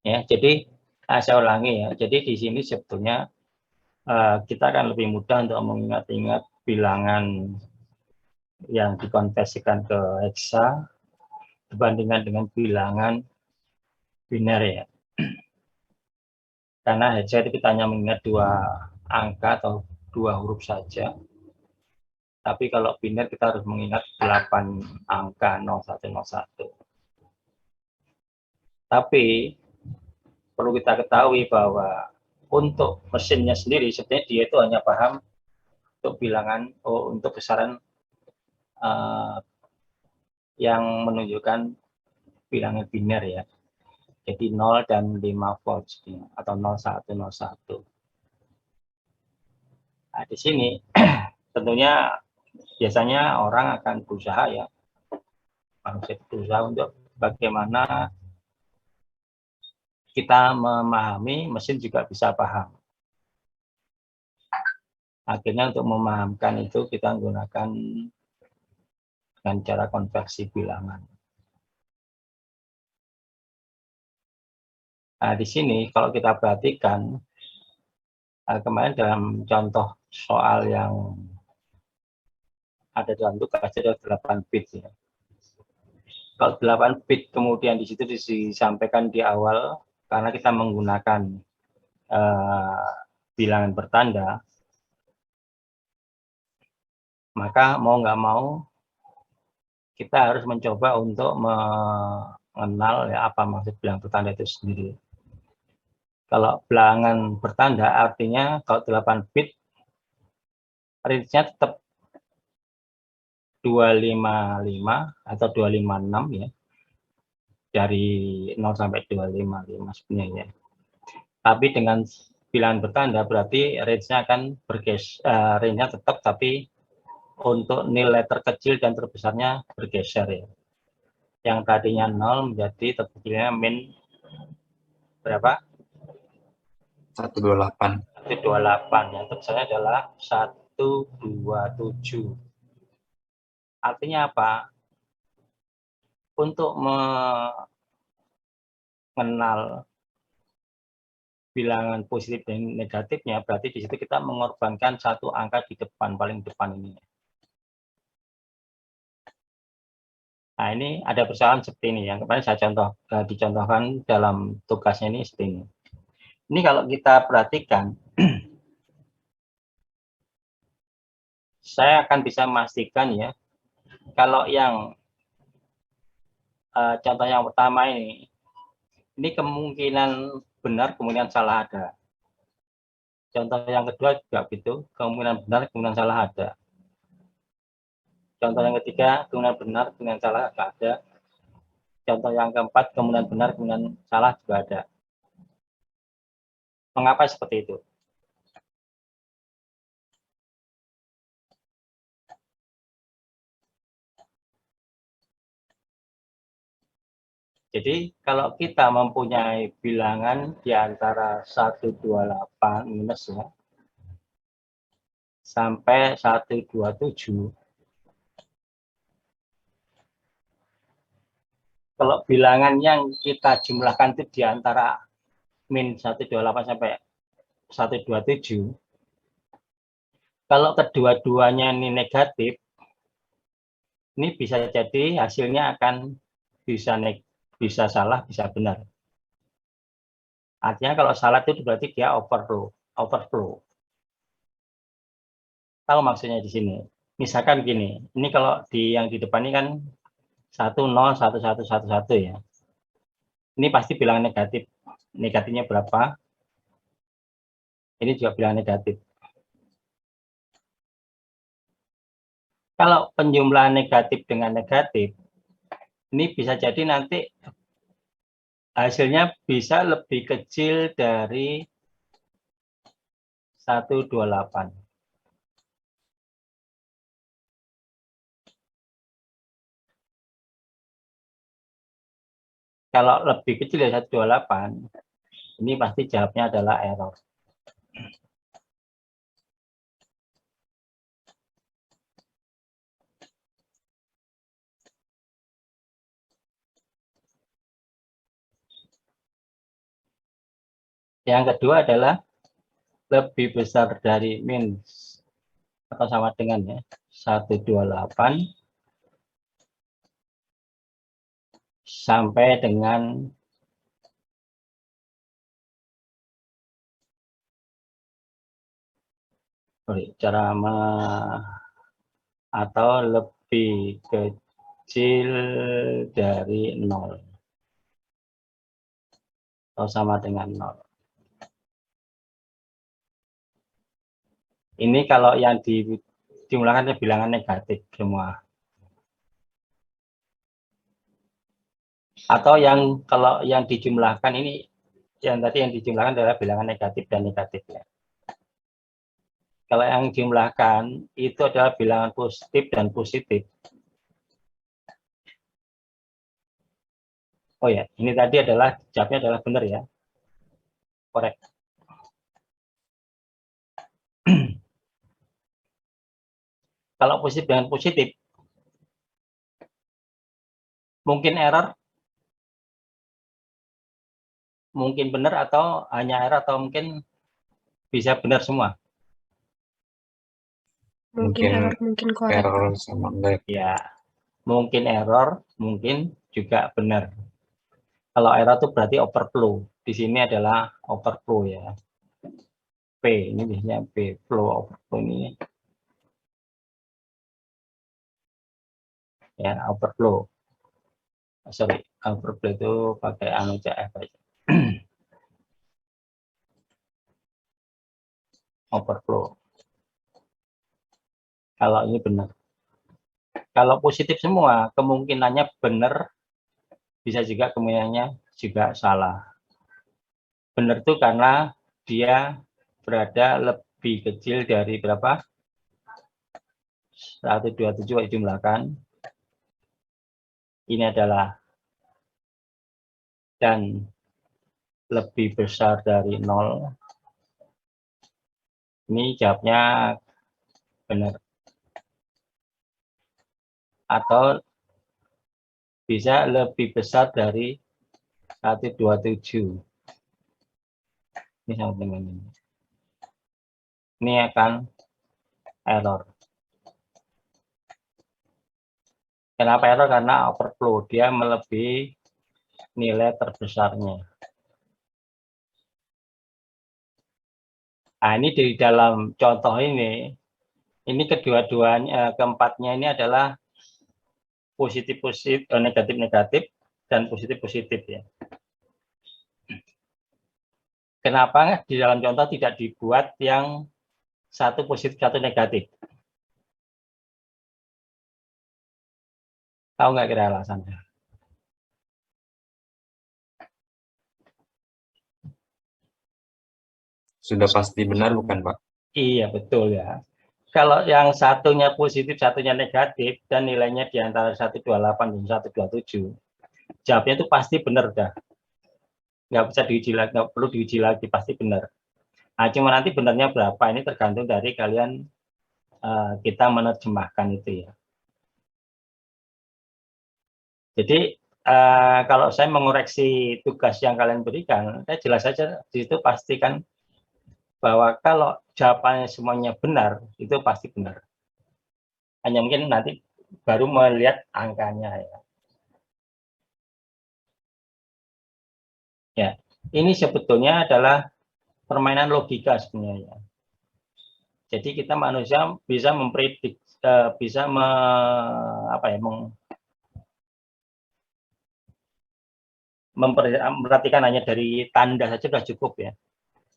Ya, jadi saya ulangi ya. Jadi di sini sebetulnya kita akan lebih mudah untuk mengingat-ingat bilangan yang dikonversikan ke heksa dibandingkan dengan bilangan biner ya. Karena heksa itu kita hanya mengingat 2 angka atau 2 huruf saja. Tapi kalau biner kita harus mengingat 8 angka 0101. Tapi perlu kita ketahui bahwa untuk mesinnya sendiri sebenarnya dia itu hanya paham untuk bilangan untuk besaran yang menunjukkan bilangan biner ya. Jadi 0 dan 5 volt atau 0101. Nah, di sini tentunya biasanya orang akan berusaha ya, manusia berusaha untuk bagaimana kita memahami, mesin juga bisa paham. Akhirnya untuk memahamkan itu kita menggunakan dengan cara konversi bilangan. Nah, di sini kalau kita perhatikan, kemarin dalam contoh soal yang ada dalam tugas ada 8 bit ya. Kalau 8 bit kemudian di situ disampaikan di awal karena kita menggunakan bilangan bertanda, maka mau nggak mau kita harus mencoba untuk mengenal ya apa maksud bilangan bertanda itu sendiri. Kalau bilangan bertanda artinya kalau 8 bit range-nya tetap 255 atau 256 ya. Dari 0 sampai 255 sebenarnya. Tapi dengan bilangan bertanda berarti range-nya akan range-nya tetap tapi untuk nilai terkecil dan terbesarnya bergeser ya. Yang tadinya 0 menjadi terkecilnya min berapa? 128. 128 yang terbesarnya adalah 127. Artinya apa? Untuk mengenal bilangan positif dan negatifnya, berarti di situ kita mengorbankan satu angka di depan, paling depan ini. Nah, ini ada persoalan seperti ini yang kemarin saya dicontohkan dalam tugasnya ini seperti ini. Ini kalau kita perhatikan, saya akan bisa memastikan ya, kalau yang contoh yang pertama ini kemungkinan benar, kemungkinan salah ada. Contoh yang kedua juga begitu, kemungkinan benar, kemungkinan salah ada. Contoh yang ketiga, kemungkinan benar, kemungkinan salah juga ada. Contoh yang keempat, kemungkinan benar, kemungkinan salah juga ada. Mengapa seperti itu? Jadi kalau kita mempunyai bilangan di antara 128 minus ya, sampai 127, kalau bilangan yang kita jumlahkan itu di antara min 128 sampai 127, kalau kedua-duanya ini negatif, ini bisa jadi hasilnya akan bisa salah, bisa benar. Artinya kalau salah itu berarti dia overflow. Tahu maksudnya di sini? Misalkan gini, ini kalau yang di depan ini kan 101111 ya. Ini pasti bilangan negatif. Negatifnya berapa? Ini juga bilangan negatif. Kalau penjumlahan negatif dengan negatif, ini bisa jadi nanti hasilnya bisa lebih kecil dari 128. Kalau lebih kecil dari 128, ini pasti jawabnya adalah error. Yang kedua adalah lebih besar dari min atau sama dengan ya 128 sampai dengan cara atau lebih kecil dari 0 atau sama dengan 0. Ini kalau yang dijumlahkan bilangan negatif semua. Atau yang kalau yang dijumlahkan ini, yang tadi yang dijumlahkan adalah bilangan negatif dan negatif ya. Kalau yang dijumlahkan itu adalah bilangan positif dan positif. Oh ya, ini tadi adalah jawabnya adalah benar ya. Korek. Kalau positif dengan positif, mungkin error, mungkin benar atau hanya error atau mungkin bisa benar semua. Mungkin error, mungkin korek. Error sama enggak. Ya, mungkin error, mungkin juga benar. Kalau error itu berarti overflow. Di sini adalah overflow ya. P, ini biasanya P, flow overflow ini. Ya, overflow. Sorry, overflow itu pakai anu CF aja. Overflow. Kalau ini benar. Kalau positif semua, kemungkinannya benar, bisa juga kemungkinannya juga salah. Benar itu karena dia berada lebih kecil dari berapa? 127 dijumlahkan. Ini adalah dan lebih besar dari 0. Ini jawabnya benar. Atau bisa lebih besar dari 127. Ini sama dengan ini. Ini akan error. Kenapa error? Karena overflow. Dia melebihi nilai terbesarnya. Nah, ini di dalam contoh ini kedua-duanya, keempatnya ini adalah positif-positif, negatif-negatif, dan positif-positif ya. Kenapa di dalam contoh tidak dibuat yang satu positif, satu negatif? Tahu nggak kira alasannya? Sudah pasti benar bukan, Pak? Iya, betul ya. Kalau yang satunya positif, satunya negatif, dan nilainya di antara 128 dan 127, jawabnya itu pasti benar dah. Nggak bisa diuji lagi, nggak perlu diuji lagi, pasti benar. Nah, cuma nanti benarnya berapa, ini tergantung dari kalian, kita menerjemahkan itu ya. Jadi, kalau saya mengoreksi tugas yang kalian berikan, saya jelas saja di situ pastikan bahwa kalau jawabannya semuanya benar, itu pasti benar. Hanya mungkin nanti baru melihat angkanya ya. Ya, ini sebetulnya adalah permainan logika sebenarnya. Jadi kita manusia bisa mempredik, bisa memperhatikan hanya dari tanda saja sudah cukup ya.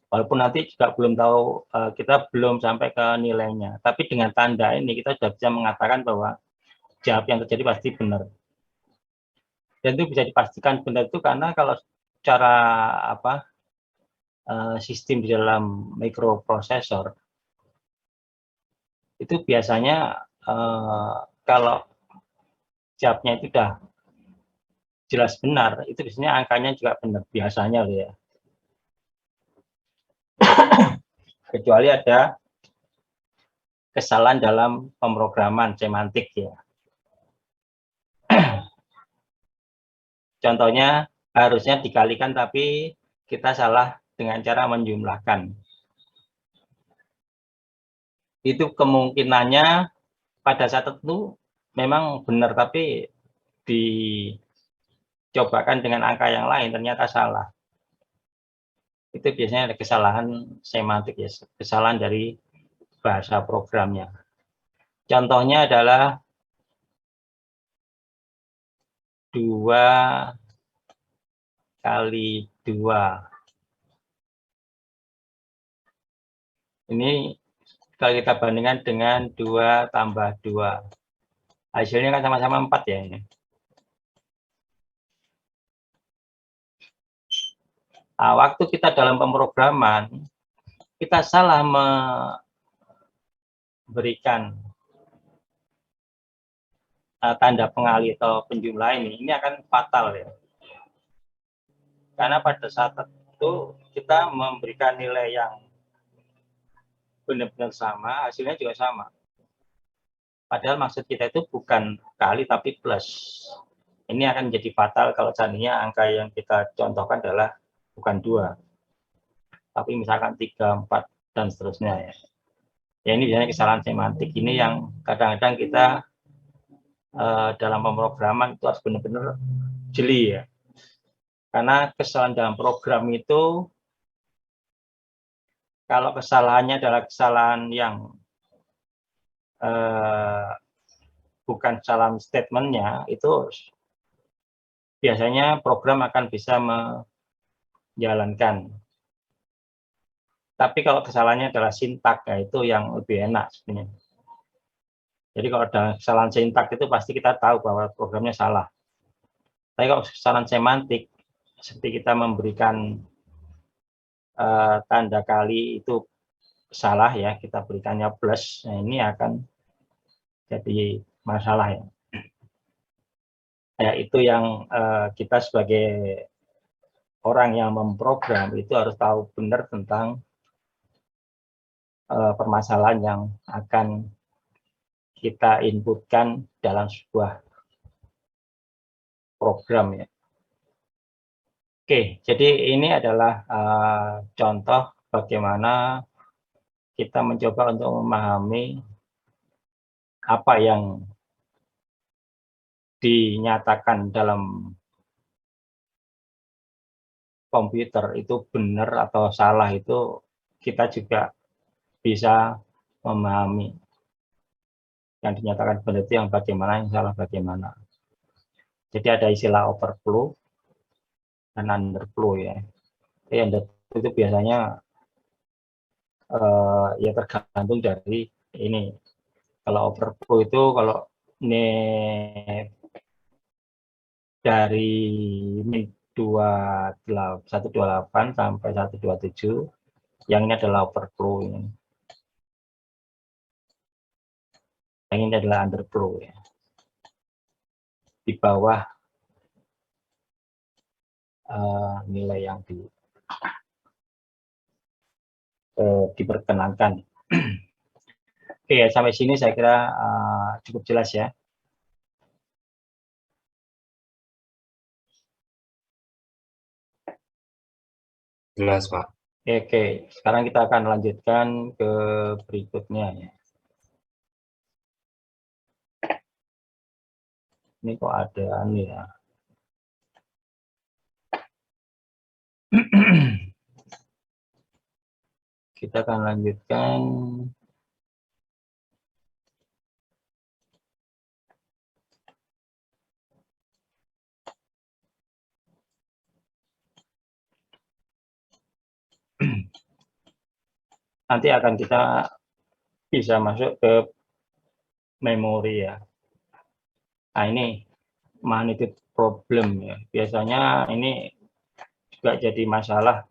Walaupun nanti juga belum tahu, kita belum sampai ke nilainya. Tapi dengan tanda ini kita sudah bisa mengatakan bahwa jawab yang terjadi pasti benar. Dan itu bisa dipastikan benar itu karena kalau cara sistem di dalam microprosesor itu biasanya kalau jawabnya itu sudah jelas benar, itu biasanya angkanya juga benar biasanya ya. Kecuali ada kesalahan dalam pemrograman semantik ya. Contohnya harusnya dikalikan tapi kita salah dengan cara menjumlahkan. Itu kemungkinannya pada saat tertentu memang benar, tapi dicobakan dengan angka yang lain ternyata salah. Itu biasanya ada kesalahan semantik ya, kesalahan dari bahasa programnya. Contohnya adalah 2 kali 2. Ini kalau kita bandingkan dengan 2 tambah 2. Hasilnya kan sama-sama 4 ya ini. Nah, waktu kita dalam pemrograman, kita salah memberikan tanda pengali atau penjumlah ini akan fatal ya. Karena pada saat itu kita memberikan nilai yang benar-benar sama, hasilnya juga sama. Padahal maksud kita itu bukan kali tapi plus. Ini akan menjadi fatal kalau seandainya angka yang kita contohkan adalah bukan 2, tapi misalkan 3, 4, dan seterusnya ya. Ya ini biasanya kesalahan semantik ini yang kadang-kadang kita dalam pemrograman itu harus benar-benar jeli ya. Karena kesalahan dalam program itu, kalau kesalahannya adalah kesalahan yang bukan kesalahan statementnya, itu biasanya program akan bisa menjalankan. Tapi kalau kesalahannya adalah sintak, ya itu yang lebih enak sebenarnya. Jadi kalau ada kesalahan sintak itu pasti kita tahu bahwa programnya salah. Tapi kalau kesalahan semantik, seperti kita memberikan tanda kali itu salah ya, kita berikannya plus, nah ini akan jadi masalah ya. Ya itu yang kita sebagai orang yang memprogram itu harus tahu benar tentang permasalahan yang akan kita inputkan dalam sebuah program ya. Oke, jadi ini adalah contoh bagaimana kita mencoba untuk memahami apa yang dinyatakan dalam komputer itu benar atau salah, itu kita juga bisa memahami. Yang dinyatakan benar itu yang bagaimana, yang salah bagaimana. Jadi ada istilah overflow dan underflow ya. Underflow itu biasanya ya tergantung dari ini. Kalau overflow itu kalau ini dari 128 sampai 127, yang ini adalah overflow ini. Yang ini adalah underflow ya. Di bawah nilai yang diperkenankan. Oke, sampai sini saya kira cukup jelas ya. Jelas, Pak. Oke, sekarang kita akan lanjutkan ke berikutnya ya. Ini kok ada nih ya. Kita akan lanjutkan nanti akan kita bisa masuk ke memori ya. Nah ini magnitude problem ya. Biasanya ini juga jadi masalah.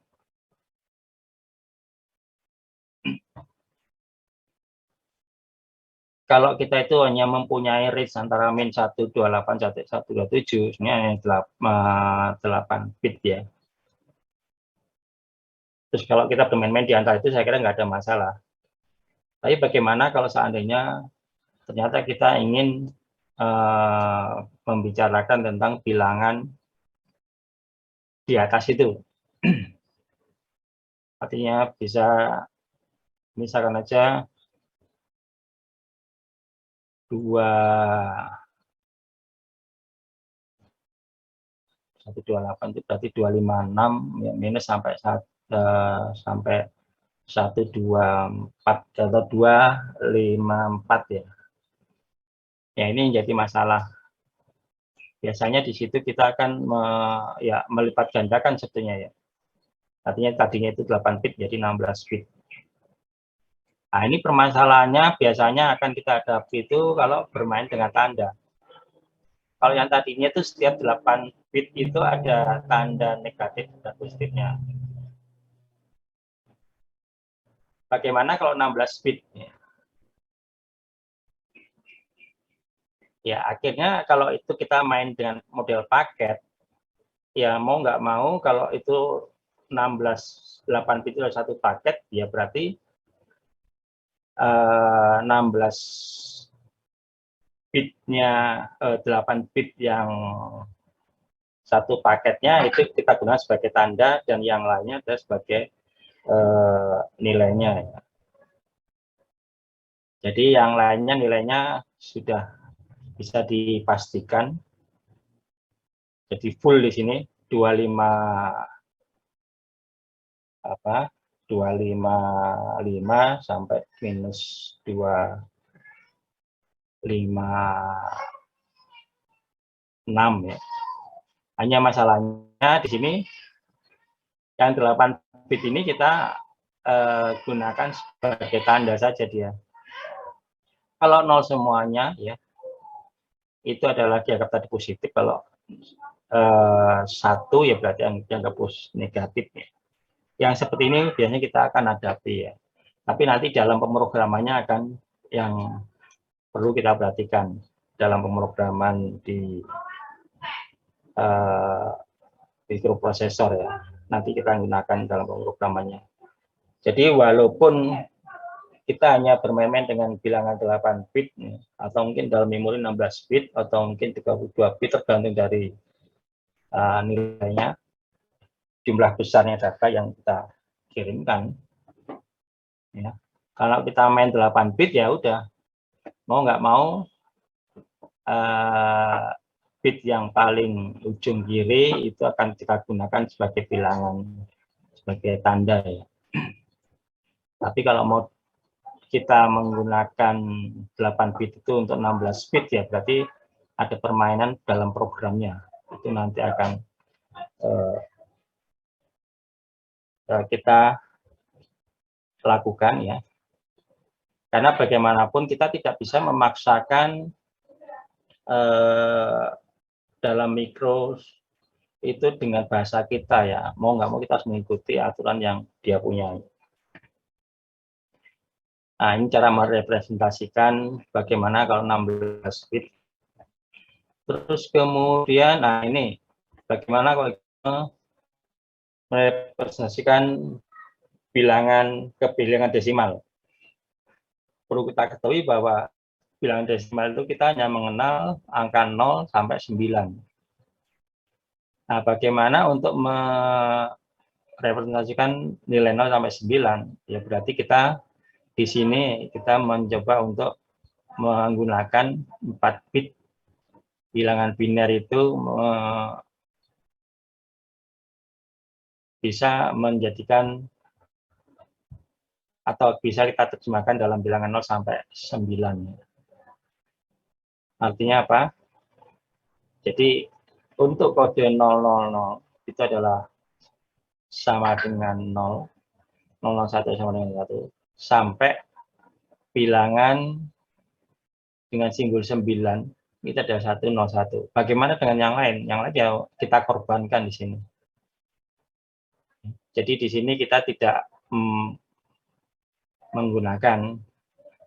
Kalau kita itu hanya mempunyai range antara min 128 sampai 127, sebenarnya 8 bit ya. Terus kalau kita bermain-main di antara itu saya kira nggak ada masalah. Tapi bagaimana kalau seandainya ternyata kita ingin membicarakan tentang bilangan di atas itu. Artinya bisa misalkan aja 128 itu berarti 256 ya, minus sampai 124 atau 254 ya. Ya ini jadi masalah. Biasanya di situ kita akan melipat gandakan sebetulnya ya. Artinya tadinya itu 8 bit jadi 16 bit. Nah, ini permasalahannya biasanya akan kita hadapi itu kalau bermain dengan tanda. Kalau yang tadinya itu setiap 8 bit itu ada tanda negatif dan positifnya. Bagaimana kalau 16 bit? Ya, akhirnya kalau itu kita main dengan model paket, ya mau nggak mau kalau itu 8 bit itu satu paket, ya berarti 16 bitnya 8 bit yang satu paketnya itu kita gunakan sebagai tanda dan yang lainnya adalah sebagai nilainya ya. Jadi yang lainnya nilainya sudah bisa dipastikan. Jadi full di sini 255 sampai minus 256 ya. Hanya masalahnya di sini yang 8 bit ini kita gunakan sebagai tanda saja dia. Kalau 0 semuanya ya itu adalah dianggap tadi positif, kalau 1 ya berarti dianggap negatif ya. Yang seperti ini biasanya kita akan hadapi ya. Tapi nanti dalam pemrogramannya akan yang perlu kita perhatikan dalam pemrograman di mikroprosesor ya. Nanti kita gunakan dalam pemrogramannya. Jadi walaupun kita hanya bermain-main dengan bilangan 8 bit atau mungkin dalam memori 16 bit atau mungkin 32 bit tergantung dari nilainya, jumlah besarnya data yang kita kirimkan ya. Kalau kita main 8 bit ya udah, mau nggak mau bit yang paling ujung kiri itu akan kita gunakan sebagai bilangan, sebagai tanda ya. Tapi kalau mau kita menggunakan 8 bit itu untuk 16 bit ya berarti ada permainan dalam programnya. Itu nanti akan kita lakukan ya. Karena bagaimanapun kita tidak bisa memaksakan dalam mikro itu dengan bahasa kita ya. Mau nggak mau kita harus mengikuti aturan yang dia punya. Nah, ini cara merepresentasikan bagaimana kalau 16 bit. Terus kemudian, nah ini bagaimana kalau kita merepresentasikan bilangan ke bilangan desimal. Perlu kita ketahui bahwa bilangan desimal itu kita hanya mengenal angka 0 sampai 9. Nah, bagaimana untuk merepresentasikan nilai 0 sampai 9? Ya berarti kita di sini kita mencoba untuk menggunakan 4 bit bilangan biner itu bisa menjadikan atau bisa kita terjemahkan dalam bilangan 0 sampai 9. Artinya apa? Jadi untuk kode 000 itu adalah sama dengan 0, 001 sama dengan 1, sampai bilangan dengan simbol 9 itu adalah 101. Bagaimana dengan yang lain? Yang lain ya kita korbankan di sini. Jadi di sini kita tidak menggunakan,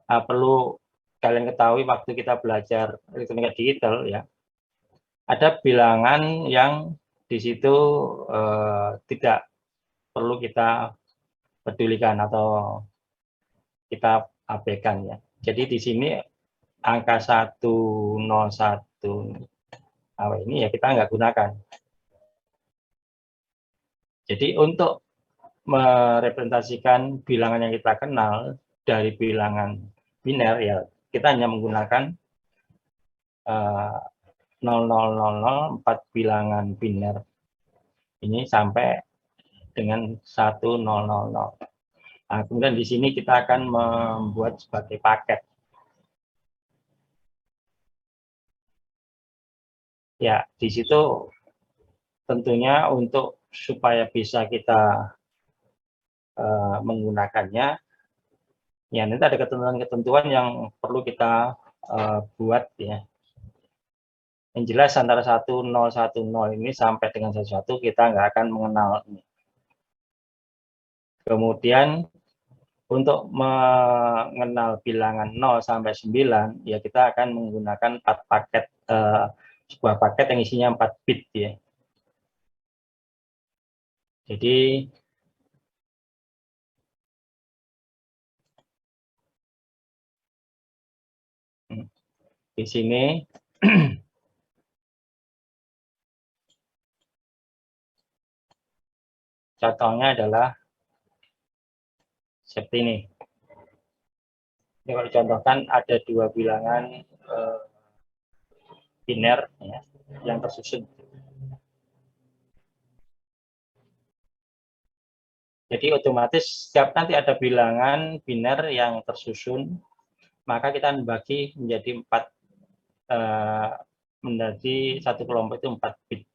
perlu kalian ketahui waktu kita belajar elektronika digital ya, ada bilangan yang di situ tidak perlu kita pedulikan atau kita abaikan ya. Jadi di sini angka 101 ini ya kita nggak gunakan. Jadi untuk merepresentasikan bilangan yang kita kenal dari bilangan biner, ya kita hanya menggunakan 0000 4 bilangan biner ini sampai dengan 1000. Nah, kemudian di sini kita akan membuat sebagai paket. Ya, di situ tentunya untuk supaya bisa kita menggunakannya, ya nanti ada ketentuan-ketentuan yang perlu kita buat ya. Yang jelas antara 1010 ini sampai dengan 11 kita nggak akan mengenal ini. Kemudian untuk mengenal bilangan 0 sampai 9 ya kita akan menggunakan 4 paket sebuah paket yang isinya 4 bit ya. Jadi di sini contohnya adalah seperti ini. Ini kalau dicontohkan ada 2 bilangan biner ya, yang tersusun. Jadi otomatis setiap nanti ada bilangan biner yang tersusun, maka kita membagi menjadi 4 menjadi satu kelompok itu 4 bit.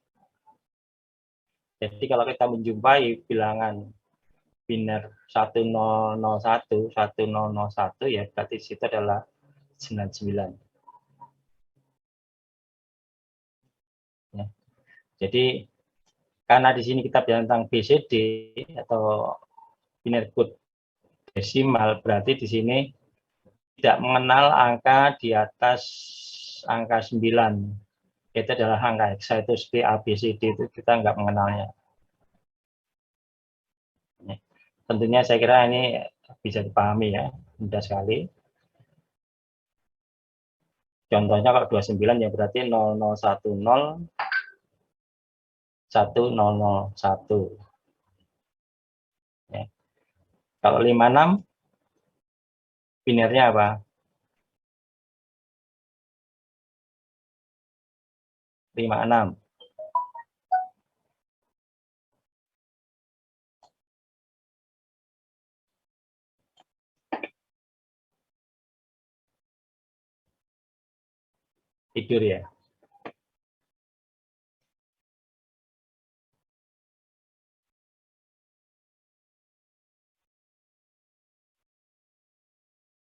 Jadi kalau kita menjumpai bilangan biner 1001, 1001 ya berarti situ adalah 99. Ya. Jadi karena di sini kita bicara tentang BCD atau binary code desimal, berarti di sini tidak mengenal angka di atas angka 9. Itu adalah angka hexa, itu seperti ABCD itu kita nggak mengenalnya. Ya. Tentunya saya kira ini bisa dipahami ya, mudah sekali. Contohnya kalau 29 ya berarti 0010 1001. Ya. Kalau 56 binernya apa? Lima enam. Tidur ya.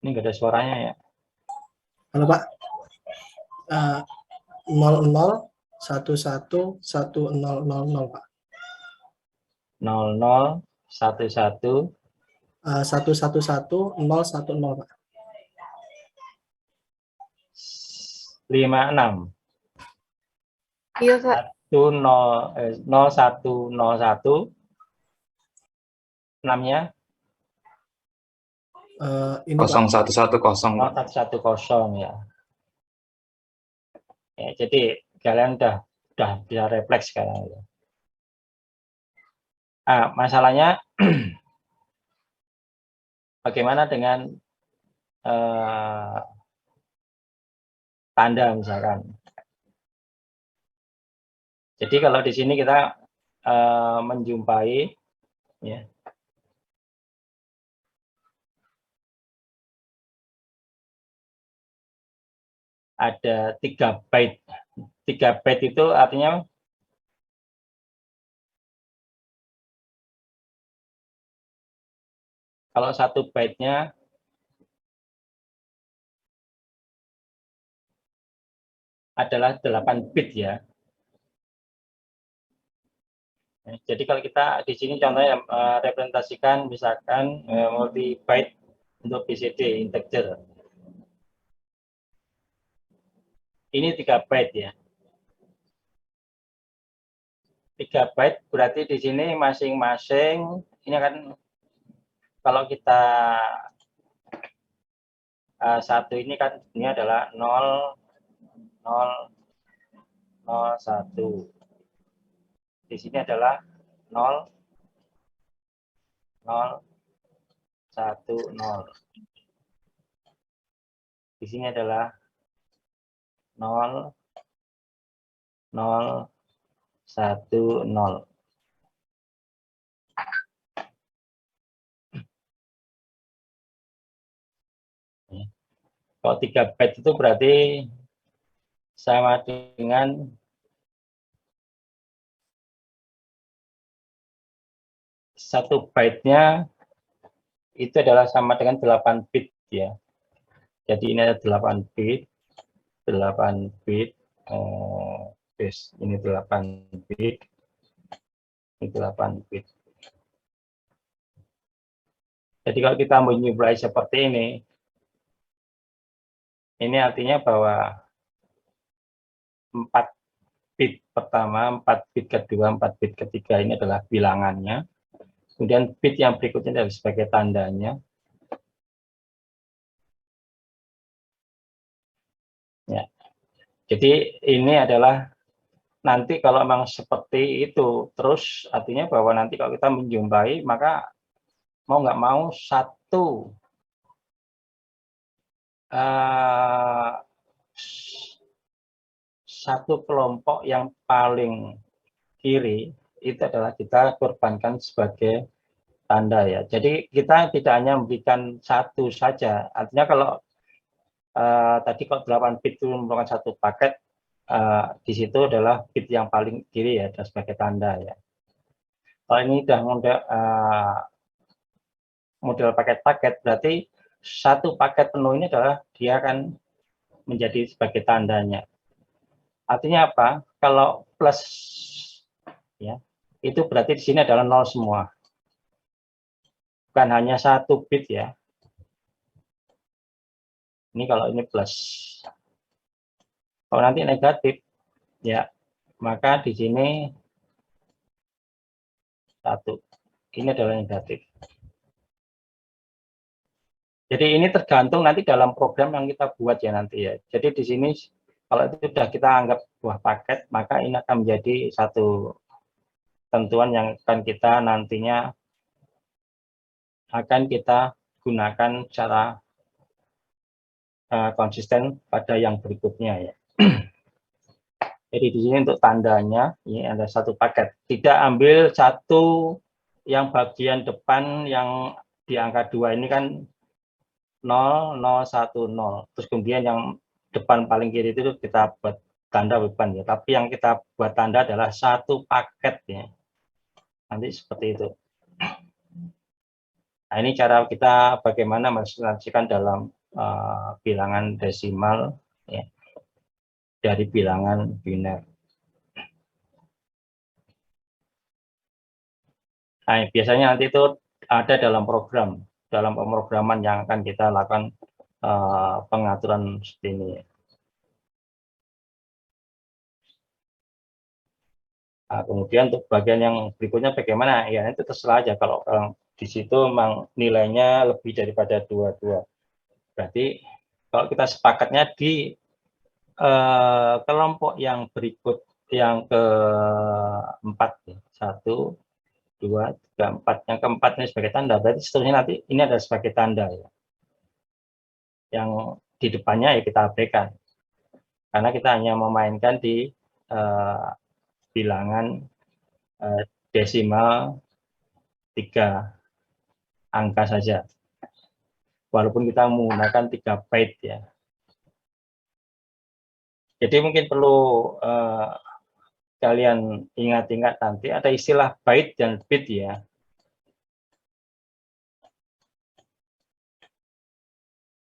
Ini nggak ada suaranya ya. Halo Pak, 00 11 1000 Pak. 00 11 111 010 Pak. 56. Iya Pak. 0101 6-nya Ini Pak. 0110. 0110 ya. Ya, jadi kalian udah bisa refleks sekarang ya. Masalahnya bagaimana dengan tanda misalkan. Jadi kalau di sini kita menjumpai ya, ada 3 byte. 3 byte itu artinya kalau 1 byte-nya adalah 8 bit ya. Jadi kalau kita di sini contohnya representasikan misalkan multi byte untuk BCD integer. Ini 3 byte ya. 3 byte berarti di sini masing-masing ini akan kalau kita satu ini kan ini adalah 0 0 0 1. Di sini adalah 0 0, 1, 0. Di sini adalah 0, 0, 1, 0. Kalau 3 byte itu berarti sama dengan 1 byte-nya itu adalah sama dengan 8 bit ya. Jadi ini ada 8 bit, 8 bit, ini 8 bit, ini 8 bit. Jadi kalau kita menyuplai seperti ini artinya bahwa 4 bit pertama, 4 bit kedua, 4 bit ketiga ini adalah bilangannya. Kemudian bit yang berikutnya adalah sebagai tandanya. Ya. Jadi ini adalah nanti kalau memang seperti itu terus artinya bahwa nanti kalau kita menjumpai maka mau nggak mau satu kelompok yang paling kiri itu adalah kita korbankan sebagai tanda ya. Jadi kita tidak hanya memberikan satu saja. Artinya kalau tadi kalau 8 bit itu merupakan satu paket, di situ adalah bit yang paling kiri ya, dan sebagai tanda ya. Kalau ini sudah model paket-paket, berarti satu paket penuh ini adalah dia akan menjadi sebagai tandanya. Artinya apa? Kalau plus ya, itu berarti di sini adalah 0 semua. Bukan hanya satu bit ya. Ini kalau ini plus. Kalau nanti negatif, ya, maka di sini 1. Ini adalah negatif. Jadi ini tergantung nanti dalam program yang kita buat ya nanti ya. Jadi di sini kalau itu sudah kita anggap buah paket, maka ini akan menjadi satu tentuan yang akan kita nantinya akan kita gunakan secara konsisten pada yang berikutnya ya. Jadi di sini untuk tandanya ini ada satu paket. Tidak ambil satu yang bagian depan yang di angka 2 ini kan 0, 0, 1, 0. Terus kemudian yang depan paling kiri itu kita buat tanda beban ya. Tapi yang kita buat tanda adalah satu paket ya. Nanti seperti itu. Nah, ini cara kita bagaimana mensinkronkan dalam bilangan desimal ya, dari bilangan biner. Nah, biasanya nanti itu ada dalam program, dalam pemrograman yang akan kita lakukan pengaturan seperti ini. Nah, kemudian untuk bagian yang berikutnya bagaimana? Ya itu terserah aja kalau di situ memang nilainya lebih daripada 22. Berarti kalau kita sepakatnya di kelompok yang berikut yang keempat, 1, 2, 3, 4. Yang keempat ini sebagai tanda, berarti seterusnya nanti ini ada sebagai tanda ya. Yang di depannya ya kita abaikan. Karena kita hanya memainkan di bilangan desimal 3 angka saja. Walaupun kita menggunakan 3 byte ya. Jadi mungkin perlu kalian ingat-ingat nanti ada istilah byte dan bit ya.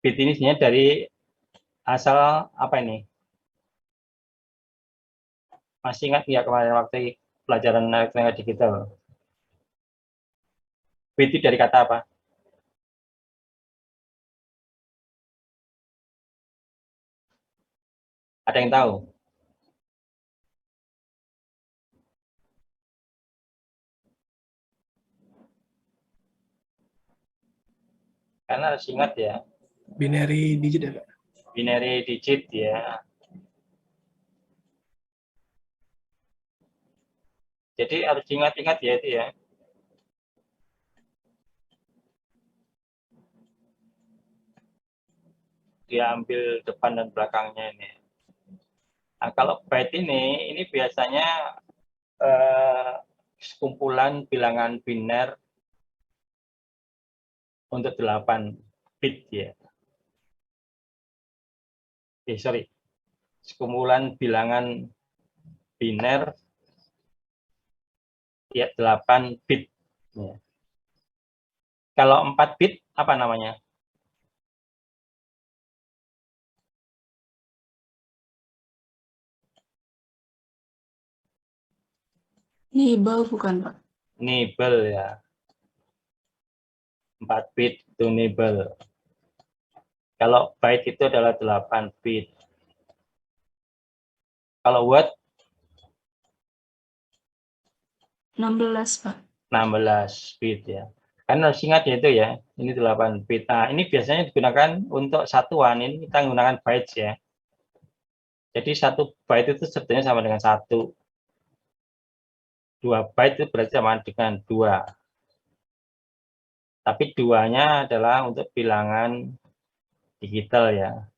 Bit ini sebenarnya dari asal apa ini? Masih ingat ya kemarin waktu pelajaran elektronika digital? Bit itu dari kata apa? Ada yang tahu? Karena harus ingat ya. Binary digit ya, Pak? Binary digit ya. Jadi harus ingat-ingat ya itu ya. dia ambil depan dan belakangnya ini. Nah, kalau byte ini biasanya kumpulan bilangan biner untuk 8 bit ya. Sorry, kumpulan bilangan biner ya 8 bit. Ya. Kalau 4 bit apa namanya? Nibel bukan, Pak? Nibel ya. 4 bit itu nibel. Kalau byte itu adalah 8 bit. Kalau word 16, Pak. 16 bit ya. Kan harus ingat ya itu ya, ini 8 bit. Nah, ini biasanya digunakan untuk satuan, ini kita menggunakan bytes ya. Jadi 1 byte itu sebetulnya sama dengan 1. 2 byte itu berarti sama dengan 2. Tapi 2-nya adalah untuk bilangan digital ya.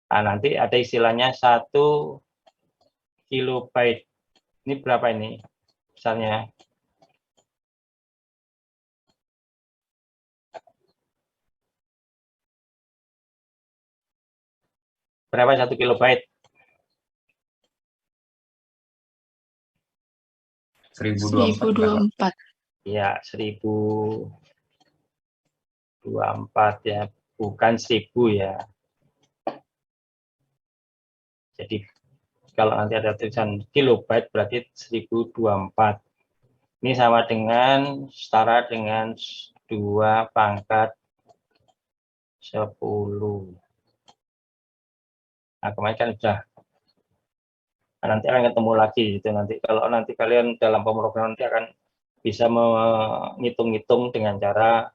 Nah, nanti ada istilahnya 1 kilobyte. Ini berapa ini? Misalnya berapa 1 kilobyte? 1024. Ya, 1024 ya, bukan 1000 ya. Jadi kalau nanti ada tulisan kilobyte berarti 1024. Ini sama dengan setara dengan 2 pangkat 10. Nah, kemarin kan sudah. Nah, nanti akan ketemu lagi itu nanti. Kalau nanti kalian dalam pemrograman nanti akan bisa menghitung-hitung dengan cara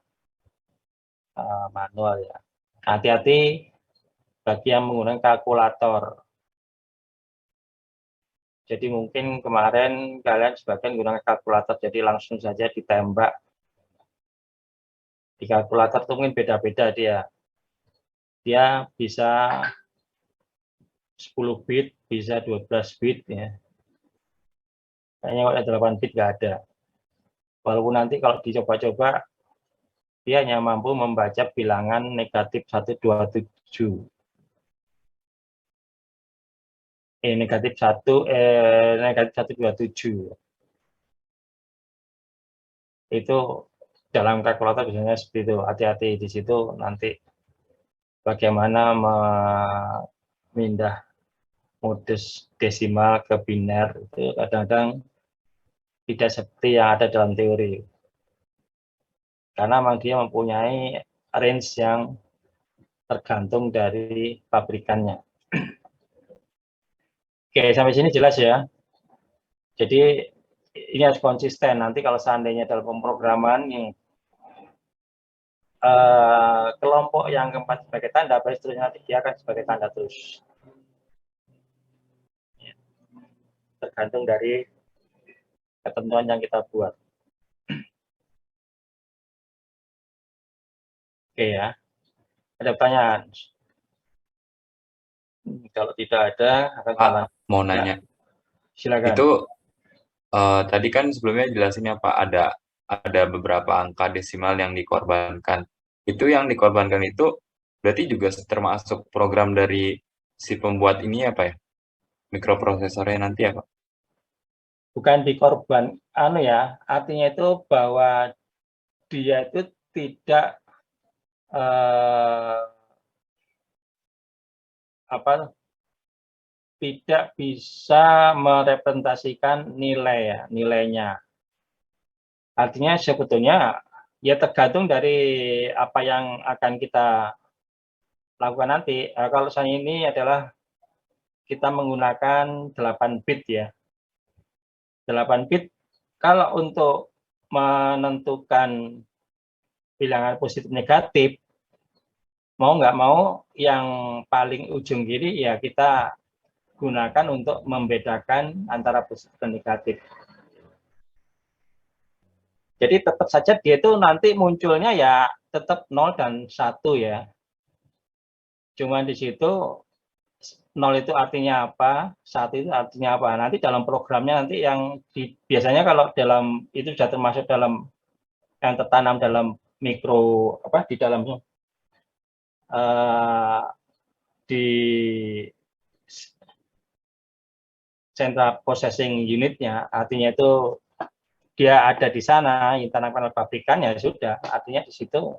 manual ya. Hati-hati bagi yang menggunakan kalkulator. Jadi mungkin kemarin kalian sebagian menggunakan kalkulator, jadi langsung saja ditembak. Di kalkulator itu mungkin beda-beda dia. Dia bisa 10 bit, bisa 12 bit ya. Kayaknya kalau 8 bit nggak ada. Walaupun nanti kalau dicoba-coba, dia hanya mampu membaca bilangan negatif 127. Negatif 127. Itu dalam kalkulator biasanya seperti itu. Hati-hati di situ nanti bagaimana memindah modus desimal ke biner itu kadang-kadang tidak seperti yang ada dalam teori. Karena memang dia mempunyai range yang tergantung dari pabrikannya. Oke, sampai sini jelas ya. Jadi ini harus konsisten. Nanti kalau seandainya dalam pemrograman yang kelompok yang keempat sebagai tanda, baris terusnya nanti dia akan sebagai tanda terus. Tergantung dari ketentuan yang kita buat. Oke ya. Ada pertanyaan? Kalau tidak ada, akan jalan. Mau nanya. Silakan. Itu tadi kan sebelumnya jelasinnya Pak ada beberapa angka desimal yang dikorbankan. Itu yang dikorbankan itu berarti juga termasuk program dari si pembuat ini ya Pak ya? Mikroprosesornya nanti ya Pak? Bukan dikorban, artinya itu bahwa dia itu tidak tidak bisa merepresentasikan nilainya. Artinya sebetulnya ya tergantung dari apa yang akan kita lakukan nanti. Kalau saya ini adalah kita menggunakan 8 bit ya. 8 bit kalau untuk menentukan bilangan positif negatif, mau nggak mau yang paling ujung kiri ya kita gunakan untuk membedakan antara positif dan negatif. Jadi tetap saja dia itu nanti munculnya ya tetap 0 dan 1 ya. Cuman di situ 0 itu artinya apa, 1 itu artinya apa. Nanti dalam programnya nanti yang biasanya kalau dalam itu sudah termasuk dalam yang tertanam dalam mikro apa di dalamnya di central processing unitnya, artinya itu dia ada di sana, ditanamkan oleh pabrikan ya sudah, artinya di situ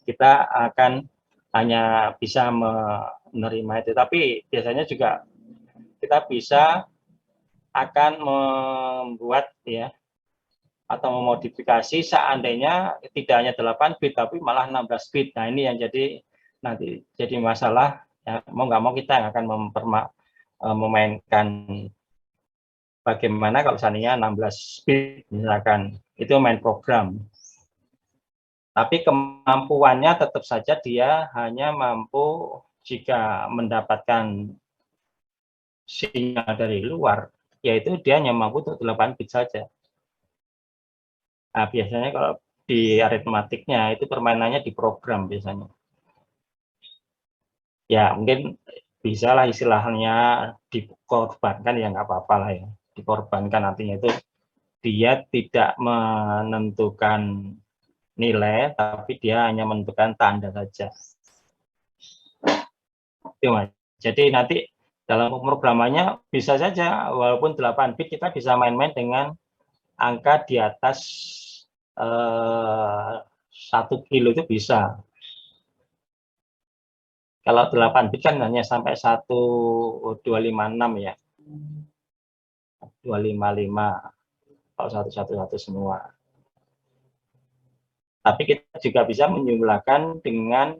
kita akan hanya bisa menerima itu. Tapi biasanya juga kita bisa akan membuat ya atau memodifikasi seandainya tidak hanya 8 bit tapi malah 16 bit. Nah, ini yang jadi nanti jadi masalah ya, mau nggak mau kita yang akan memainkan bagaimana kalau seandainya 16 bit misalkan itu main program. Tapi kemampuannya tetap saja dia hanya mampu jika mendapatkan sinyal dari luar, yaitu dia hanya mampu untuk 8 bit saja. Nah, biasanya kalau di aritmatiknya itu permainannya di program biasanya. Ya, mungkin bisa lah istilahnya dikorbankan ya nggak apa-apa lah ya. Dikorbankan artinya itu dia tidak menentukan nilai, tapi dia hanya menentukan tanda saja. Jadi nanti dalam pemrogramannya bisa saja walaupun 8 bit kita bisa main-main dengan angka di atas 1 kilo itu bisa. Kalau 8 bit kan hanya sampai 1256 ya. 255 kalau 111 semua. Tapi kita juga bisa menjumlahkan dengan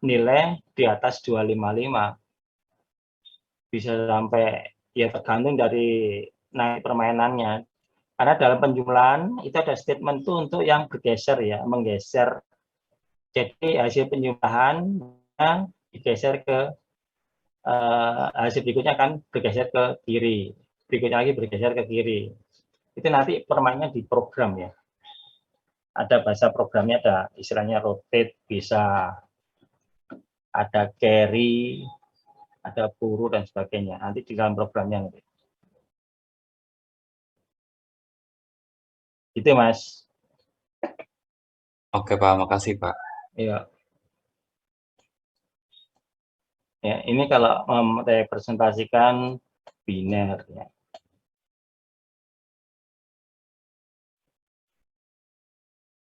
nilai di atas 255. Bisa sampai ya tergantung dari naik permainannya. Karena dalam penjumlahan itu ada statement tuh untuk yang bergeser ya, menggeser. Jadi hasil penjumlahan digeser ke hasil berikutnya akan bergeser ke kiri. Berikutnya lagi bergeser ke kiri. Itu nanti permainnya di program ya. Ada bahasa programnya, ada istilahnya rotate, bisa ada carry, ada buru dan sebagainya. Nanti di dalam programnya nanti. Itu Mas. Oke Pak, makasih Pak. Iya. Ya, ini kalau merepresentasikan biner ya.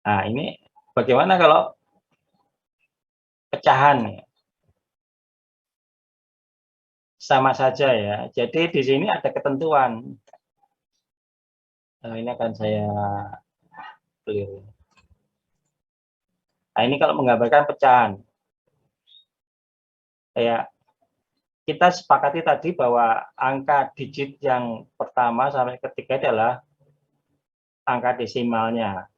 Nah, ini bagaimana kalau pecahan ya? Sama saja ya. Jadi di sini ada ketentuan. Nah, ini akan saya clear. Nah, ini kalau menggambarkan pecahan. Ya, kita sepakati tadi bahwa angka digit yang pertama sampai ketiga adalah angka desimalnya.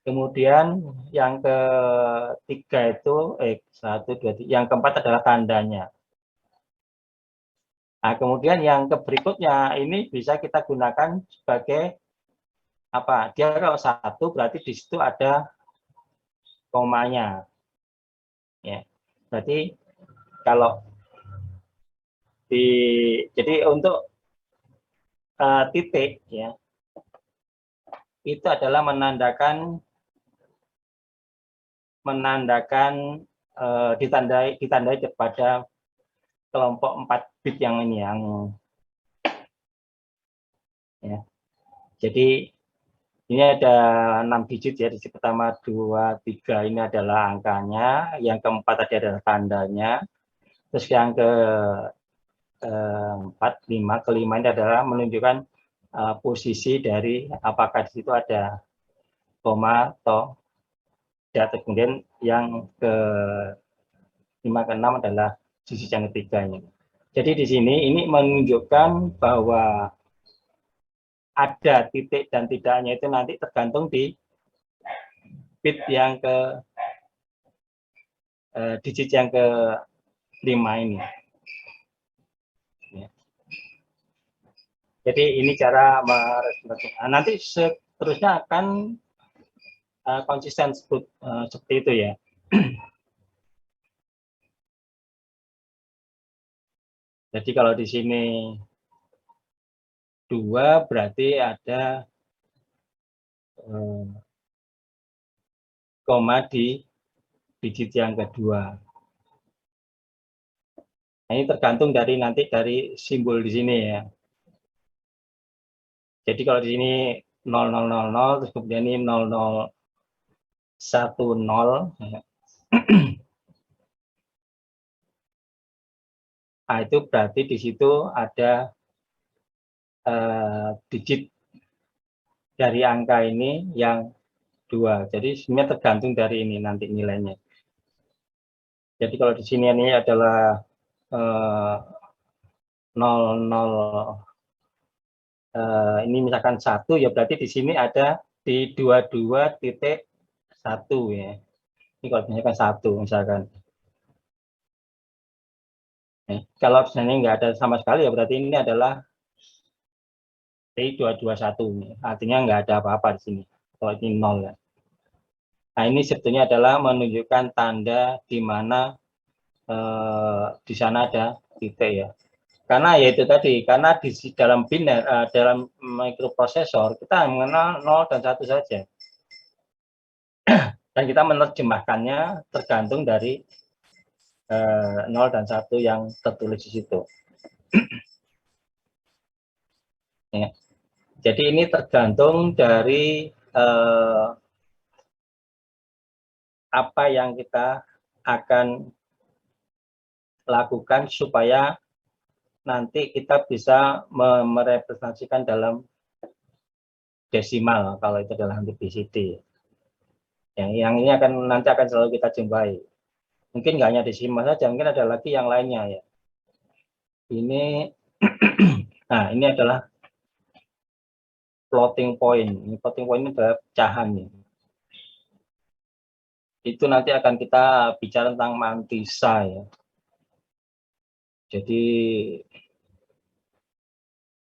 Kemudian yang ketiga itu 1, 2, 3, yang keempat adalah tandanya. Nah, kemudian yang berikutnya ini bisa kita gunakan sebagai apa? Dia kalau 1 berarti di situ ada komanya. Ya. Berarti kalau jadi untuk titik ya, itu adalah menandakan ditandai kepada kelompok 4 bit yang ini yang ya. Jadi ini ada 6 digit ya, digit pertama 2, 3 ini adalah angkanya, yang keempat tadi adalah tandanya, terus yang keempat, 5, kelima ini adalah menunjukkan posisi dari apakah di situ ada koma atau tidak. Kemudian yang ke-5, ke-6 adalah sisi yang ketiganya. Jadi di sini ini menunjukkan bahwa ada titik dan tidaknya itu nanti tergantung di bit yang digit yang ke-5 ini. Ya. Jadi ini cara merepresentasikan. Nanti seterusnya akan konsisten seperti itu ya. Jadi kalau di sini 2 berarti ada koma di digit yang kedua. Nah, ini tergantung dari nanti dari simbol di sini ya. Jadi kalau di sini 0000 terus kemudian ini 0010 ya. Nah, itu berarti di situ ada digit dari angka ini yang 2. Jadi sebenarnya tergantung dari ini nanti nilainya. Jadi kalau di sini ini adalah 00 ini misalkan 1 ya berarti di sini ada di 22.1 ya. Ini kalau misalkan 1 misalkan. Kalau sebenarnya nggak ada sama sekali ya berarti ini adalah T221. Artinya nggak ada apa-apa di sini. Kalau ini 0 ya. Nah ini sebetulnya adalah menunjukkan tanda di mana di sana ada titik ya. Karena ya itu tadi, karena di dalam biner, dalam mikroprosesor kita mengenal 0 dan 1 saja. Dan kita menerjemahkannya tergantung dari 0 dan 1 yang tertulis di situ. Ya. Jadi ini tergantung dari apa yang kita akan lakukan supaya nanti kita bisa merepresentasikan dalam desimal kalau itu adalah untuk BCD. Yang ini nanti akan selalu kita jumpai. Mungkin nggak hanya desimal saja, mungkin ada lagi yang lainnya ya. Ini, nah ini adalah floating point. Ini floating point ini adalah pecahan ya. Itu nanti akan kita bicara tentang mantisa ya. Jadi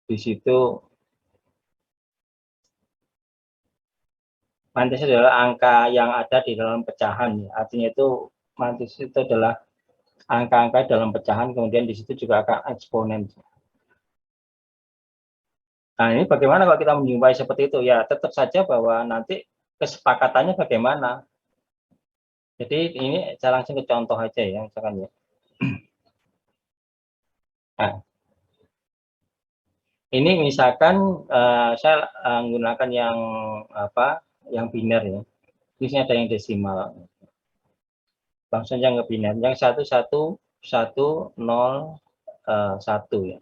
di situ mantisa adalah angka yang ada di dalam pecahan ya. Artinya itu mantisa itu adalah angka-angka dalam pecahan, kemudian di situ juga akan eksponen. Nah ini bagaimana kalau kita menjumpai seperti itu ya, tetap saja bahwa nanti kesepakatannya bagaimana. Jadi ini saya langsung ke contoh aja ya, misalkan ya. Nah, ini misalkan saya menggunakan yang apa, yang biner ya. Di sini ada yang desimal. Langsung yang ke biner, yang 1110 1 ya.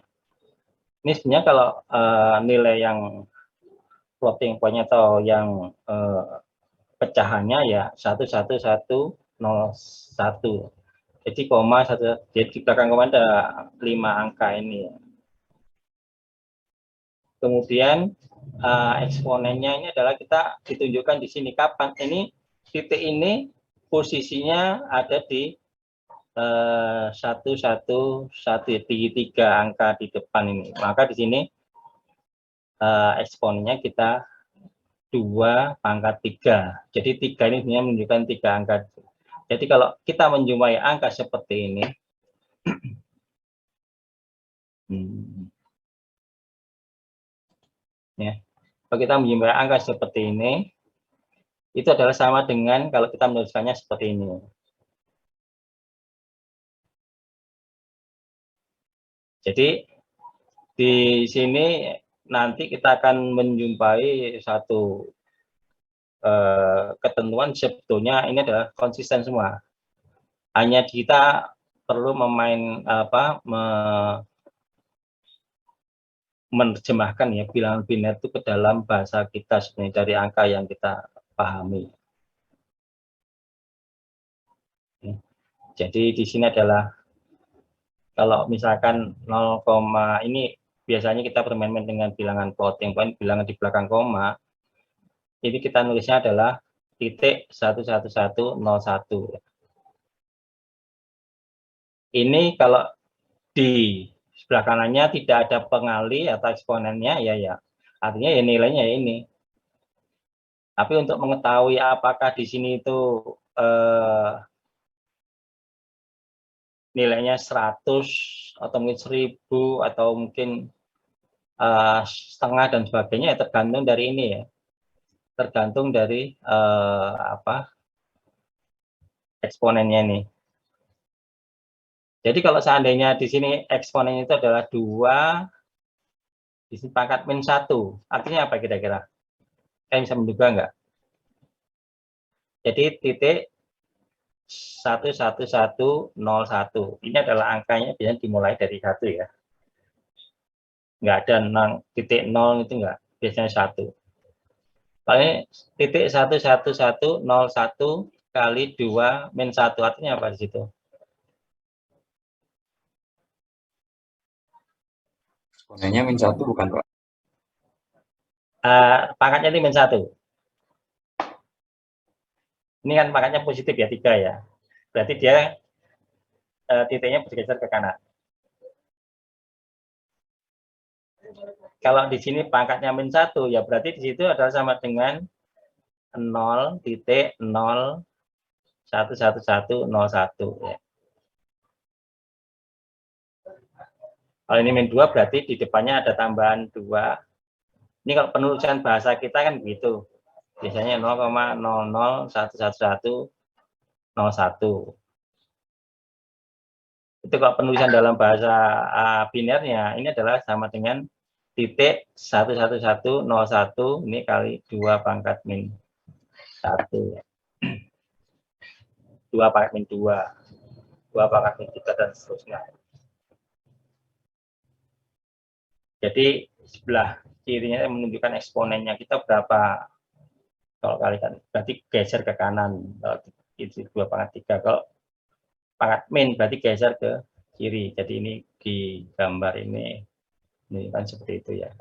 Ini sebenarnya kalau nilai yang floating point atau yang pecahannya ya 1110 1. Jadi koma 1, jadi di belakang koma ada 5 angka ini. Kemudian eksponennya ini adalah kita ditunjukkan di sini kapan ini titik ini posisinya ada di 111 di 3 angka di depan ini. Maka di sini eksponennya kita 2 pangkat 3. Jadi 3 ini sebenarnya menunjukkan 3 angka. Jadi kalau kita menjumpai angka seperti ini, ya, kalau kita menjumpai angka seperti ini, itu adalah sama dengan kalau kita menuliskannya seperti ini. Jadi di sini nanti kita akan menjumpai satu ketentuan sebetulnya ini adalah konsisten semua. Hanya kita perlu menerjemahkan ya bilangan biner itu ke dalam bahasa kita sebenarnya dari angka yang kita pahami. Jadi di sini adalah kalau misalkan 0, ini biasanya kita bermain-main dengan bilangan floating point, bilangan di belakang koma. Jadi kita nulisnya adalah titik 11101. Ini kalau di sebelah kanannya tidak ada pengali atau eksponennya, ya artinya ya nilainya ya ini. Tapi untuk mengetahui apakah di sini itu nilainya 100 atau mungkin 1000 atau mungkin setengah dan sebagainya, ya tergantung dari ini ya, tergantung dari eksponennya nih. Jadi kalau seandainya di sini eksponennya itu adalah 2, di sini pangkat min 1, artinya apa kira-kira? Bisa menduga nggak? Jadi titik 11101, ini adalah angkanya biasanya dimulai dari 1 ya. Nggak ada titik 0 itu nggak, biasanya 1. Paling titik 11101 kali 2 min 1, artinya apa di situ? Eksponennya min 1 bukan, Pak? Pangkatnya ini min 1. Ini kan pangkatnya positif ya, 3 ya. Berarti dia titiknya bergeser ke kanan. Kalau di sini pangkatnya min 1, ya berarti di situ adalah sama dengan 0.0111101 ya. Kalau ini min 2 berarti di depannya ada tambahan 2. Ini kalau penulisan bahasa kita kan begitu. Biasanya 0,0011101. Itu kalau penulisan dalam bahasa binernya, ini adalah sama dengan titik 11101 ini kali 2 pangkat min 1. 2 pangkat min 2, 2 pangkat min 3, dan seterusnya. Jadi sebelah kirinya menunjukkan eksponennya kita berapa. Kalau kalikan berarti geser ke kanan. Kalau itu 2 pangkat 3. Kalau pangkat min berarti geser ke kiri. Jadi ini di gambar ini kan seperti itu ya.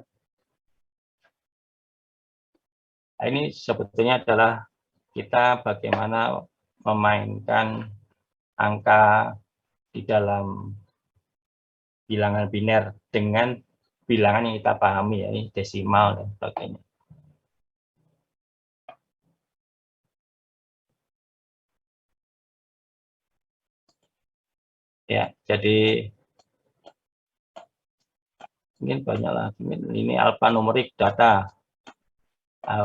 Nah, ini sebetulnya adalah kita bagaimana memainkan angka di dalam bilangan biner dengan bilangan yang kita pahami ya, ini desimal dan sebagainya. Ya, jadi mungkin banyak lagi. Ini alfanumerik data.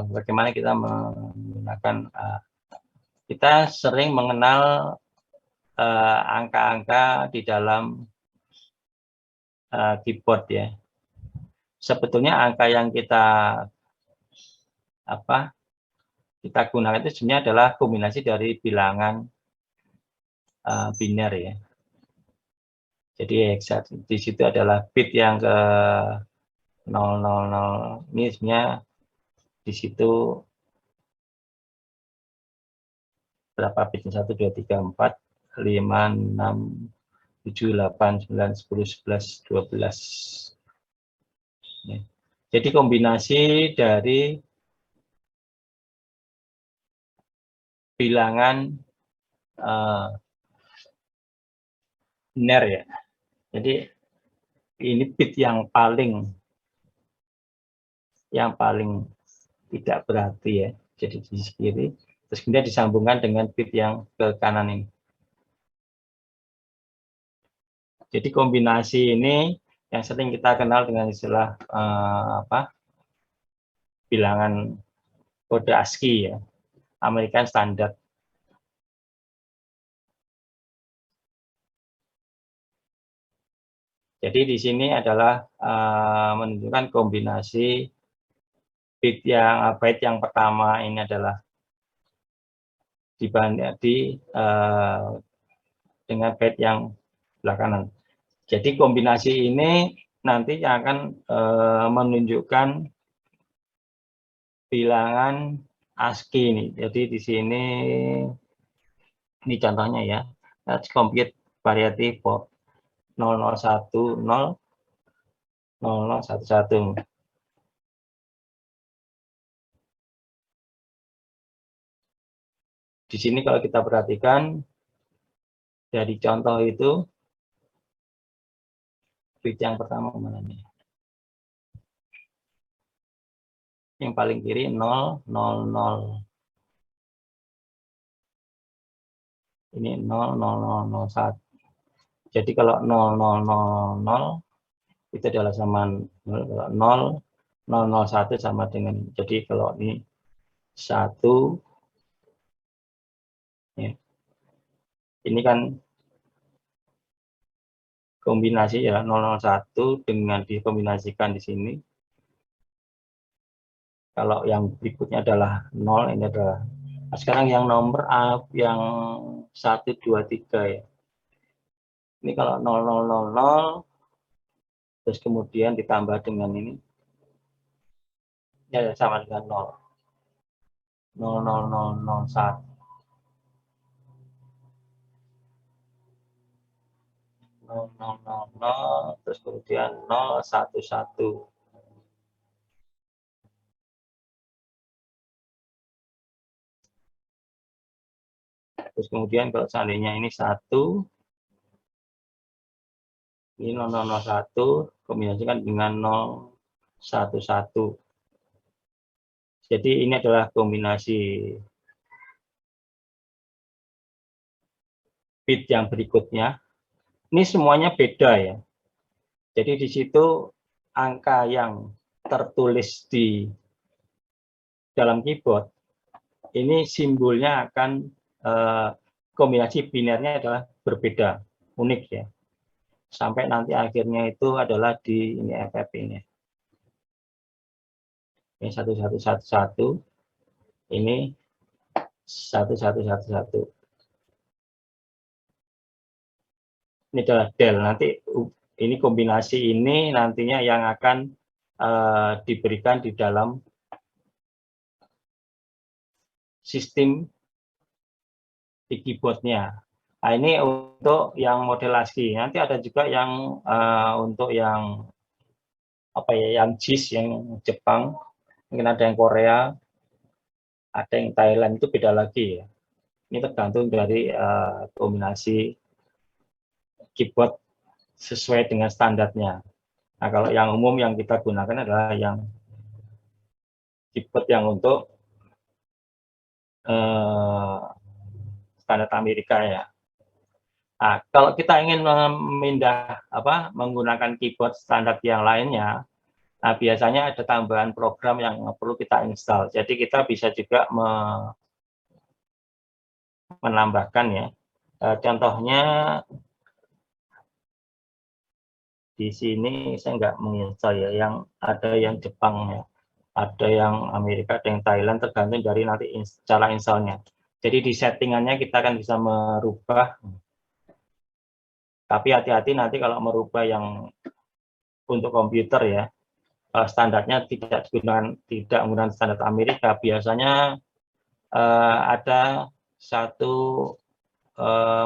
Bagaimana kita menggunakan, kita sering mengenal angka-angka di dalam keyboard ya. Sebetulnya angka yang kita gunakan itu sebenarnya adalah kombinasi dari bilangan biner ya. Jadi di situ adalah bit yang ke 000, ini sebenarnya di situ berapa bitnya? 1 2 3 4 5 6 7 8 9 10 11 12. Ya. Jadi kombinasi dari bilangan biner ya. Jadi ini bit yang paling tidak berarti ya. Jadi di sisi kiri, terus kemudian disambungkan dengan bit yang ke kanan ini. Jadi kombinasi ini yang sering kita kenal dengan istilah bilangan kode ASCII ya, American Standard. Jadi di sini adalah menunjukkan kombinasi bit yang pertama ini adalah dengan bit yang sebelah kanan. Jadi kombinasi ini nanti akan menunjukkan bilangan ASCII ini. Jadi di sini ini contohnya ya. Let's compute variety for 0010 0011. Di sini kalau kita perhatikan dari contoh itu bit yang pertama mana nih? Yang paling kiri 0, 0, 0. Ini 0, 0, 0, 0, 1. Jadi kalau 0, 0, 0, 0 itu adalah sama 0, 0, 0, 1 sama dengan, jadi kalau ini 1, ya, ini kan kombinasi ya 001 dengan dikombinasikan di sini. Kalau yang berikutnya adalah 0, ini adalah, nah sekarang yang nomor yang 1, 2, 3 ya. Ini kalau 0, 0, 0, 0, terus kemudian ditambah dengan ini, ya sama dengan 0. 0, 0, 0, 0, 1. 0, 0, 0, 0, terus kemudian 0, 1, 1. Terus kemudian kalau seandainya ini 1, ini 0001 kombinasikan dengan 011. Jadi ini adalah kombinasi bit yang berikutnya. Ini semuanya beda ya. Jadi di situ angka yang tertulis di dalam keyboard ini simbolnya akan kombinasi binernya adalah berbeda, unik ya. Sampai nanti akhirnya itu adalah di ini FFP ini. Ini 1111, ini 1111. Ini adalah del. Nanti ini kombinasi ini nantinya yang akan diberikan di dalam sistem di keyboardnya. Nah, ini untuk yang model ASCII. Nanti ada juga yang untuk yang apa ya, yang JIS, yang Jepang, mungkin ada yang Korea, ada yang Thailand, itu beda lagi ya. Ini tergantung dari kombinasi keyboard sesuai dengan standarnya. Nah, kalau yang umum yang kita gunakan adalah yang keyboard yang untuk standar Amerika ya. Nah, kalau kita ingin menggunakan keyboard standar yang lainnya, nah biasanya ada tambahan program yang perlu kita install. Jadi kita bisa juga menambahkan ya. Contohnya di sini saya nggak menginstal ya, yang ada yang Jepang ya, ada yang Amerika, ada yang Thailand, tergantung dari nanti cara installnya. Jadi di settingannya kita akan bisa merubah. Tapi hati-hati nanti kalau merubah yang untuk komputer ya, standarnya tidak menggunakan standar Amerika. Biasanya ada satu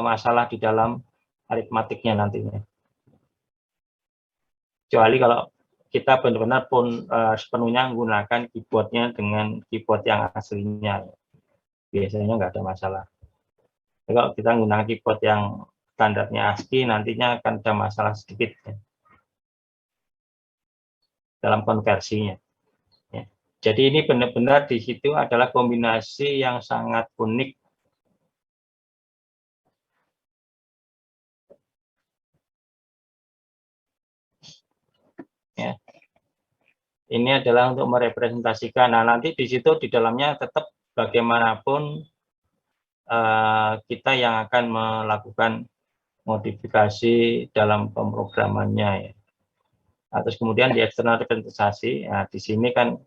masalah di dalam aritmatiknya nantinya. Kecuali kalau kita benar-benar pun sepenuhnya menggunakan keyboardnya dengan keyboard yang aslinya, biasanya nggak ada masalah. Jadi kalau kita menggunakan keyboard yang standarnya ASCII, nantinya akan ada masalah sedikit ya, dalam konversinya. Ya. Jadi ini benar-benar di situ adalah kombinasi yang sangat unik. Ya. Ini adalah untuk merepresentasikan. Nah, nanti di situ di dalamnya tetap bagaimanapun kita yang akan melakukan modifikasi dalam pemrogramannya ya. Nah, terus kemudian di eksternal representasi, nah di sini kan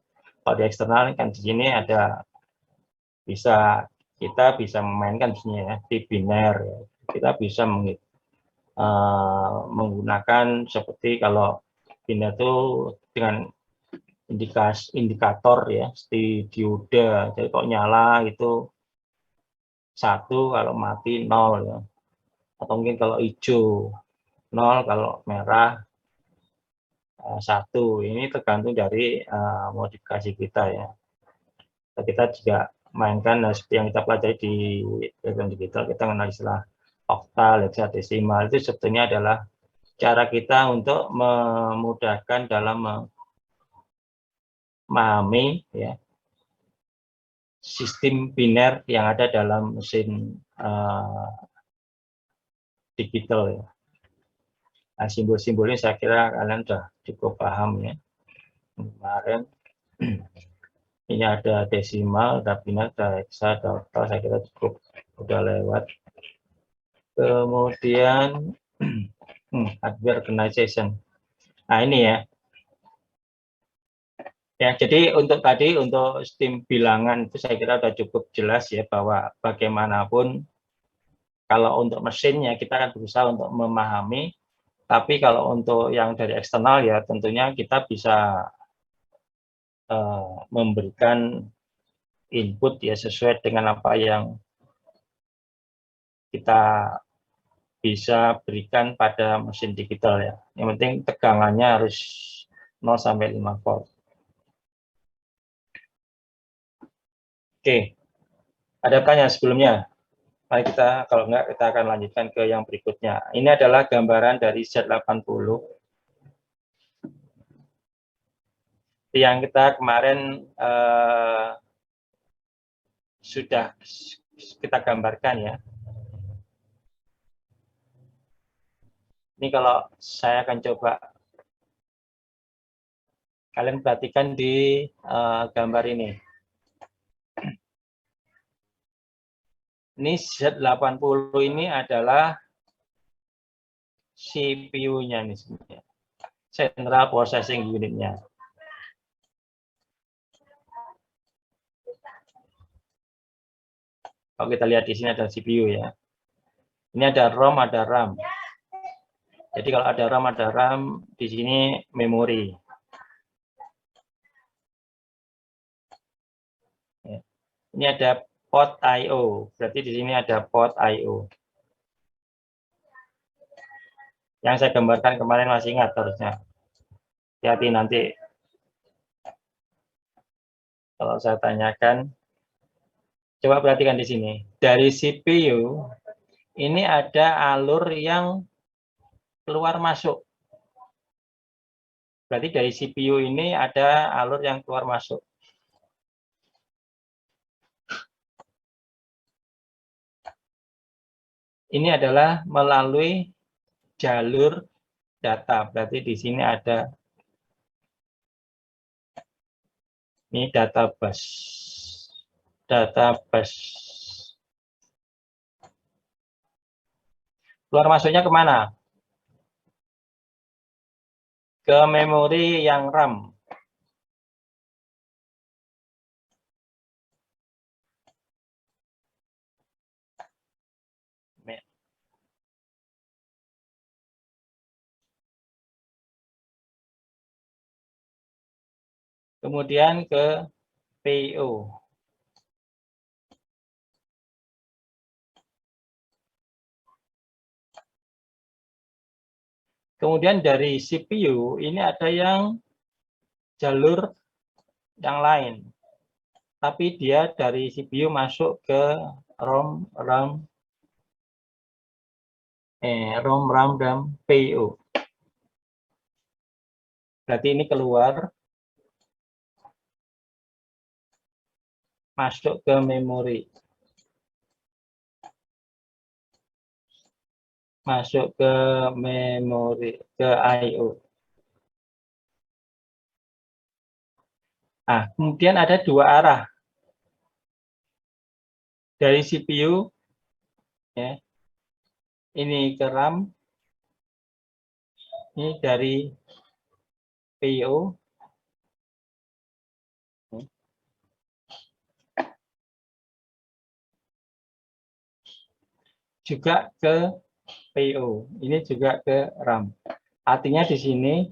kalau di eksternal kan di sini ada kita bisa memainkan di sini ya di biner ya. Kita bisa menggunakan seperti kalau biner itu dengan indikator ya, seperti dioda. Jadi kalau nyala itu 1, kalau mati 0 ya. Atau mungkin kalau hijau 0, kalau merah 1. Ini tergantung dari modifikasi kita ya. Kita juga mainkan seperti yang kita pelajari di diagram digital, kita mengenal istilah oktal, hexadesimal, itu sebetulnya adalah cara kita untuk memudahkan dalam memahami ya sistem biner yang ada dalam mesin digital ya. Nah, simbol-simbolnya saya kira kalian sudah cukup paham ya. Kemarin ini ada desimal, ada biner, ada heksa, ada oktal, saya kira cukup udah lewat. Kemudian hardware organization. Nah ini ya. Ya, jadi untuk tadi untuk sistem bilangan itu saya kira sudah cukup jelas ya bahwa bagaimanapun kalau untuk mesinnya kita akan berusaha untuk memahami, tapi kalau untuk yang dari eksternal ya tentunya kita bisa memberikan input ya sesuai dengan apa yang kita bisa berikan pada mesin digital ya. Yang penting tegangannya harus 0 sampai 5 volt. Oke, ada pertanyaan sebelumnya? Mari kita, kalau enggak, kita akan lanjutkan ke yang berikutnya. Ini adalah gambaran dari Z80. Yang kita kemarin sudah kita gambarkan ya. Ini kalau saya akan coba, kalian perhatikan di gambar ini. Ini Z80 ini adalah CPU-nya nih sebenarnya. Central Processing Unit-nya. Kalau kita lihat di sini ada CPU ya. Ini ada ROM, ada RAM. Jadi kalau ada RAM, ada RAM, di sini memori. Ini ada port I/O, berarti di sini ada port I/O. Yang saya gambarkan kemarin masih ingat harusnya. Hati-hati nanti kalau saya tanyakan. Coba perhatikan di sini. Dari CPU ini ada alur yang keluar masuk. Berarti dari CPU ini ada alur yang keluar masuk. Ini adalah melalui jalur data. Berarti di sini ada ini data bus. Data bus. Keluar masuknya kemana? Ke memori yang RAM. Kemudian ke PIO. Kemudian dari CPU ini ada yang jalur yang lain. Tapi dia dari CPU masuk ke ROM, RAM, dan PIO. Berarti ini keluar, masuk ke memori. Masuk ke memori, ke I/O. Nah, kemudian ada dua arah. Dari CPU, ya, ini ke RAM, ini dari PIO, juga ke PIO, ini juga ke RAM. Artinya di sini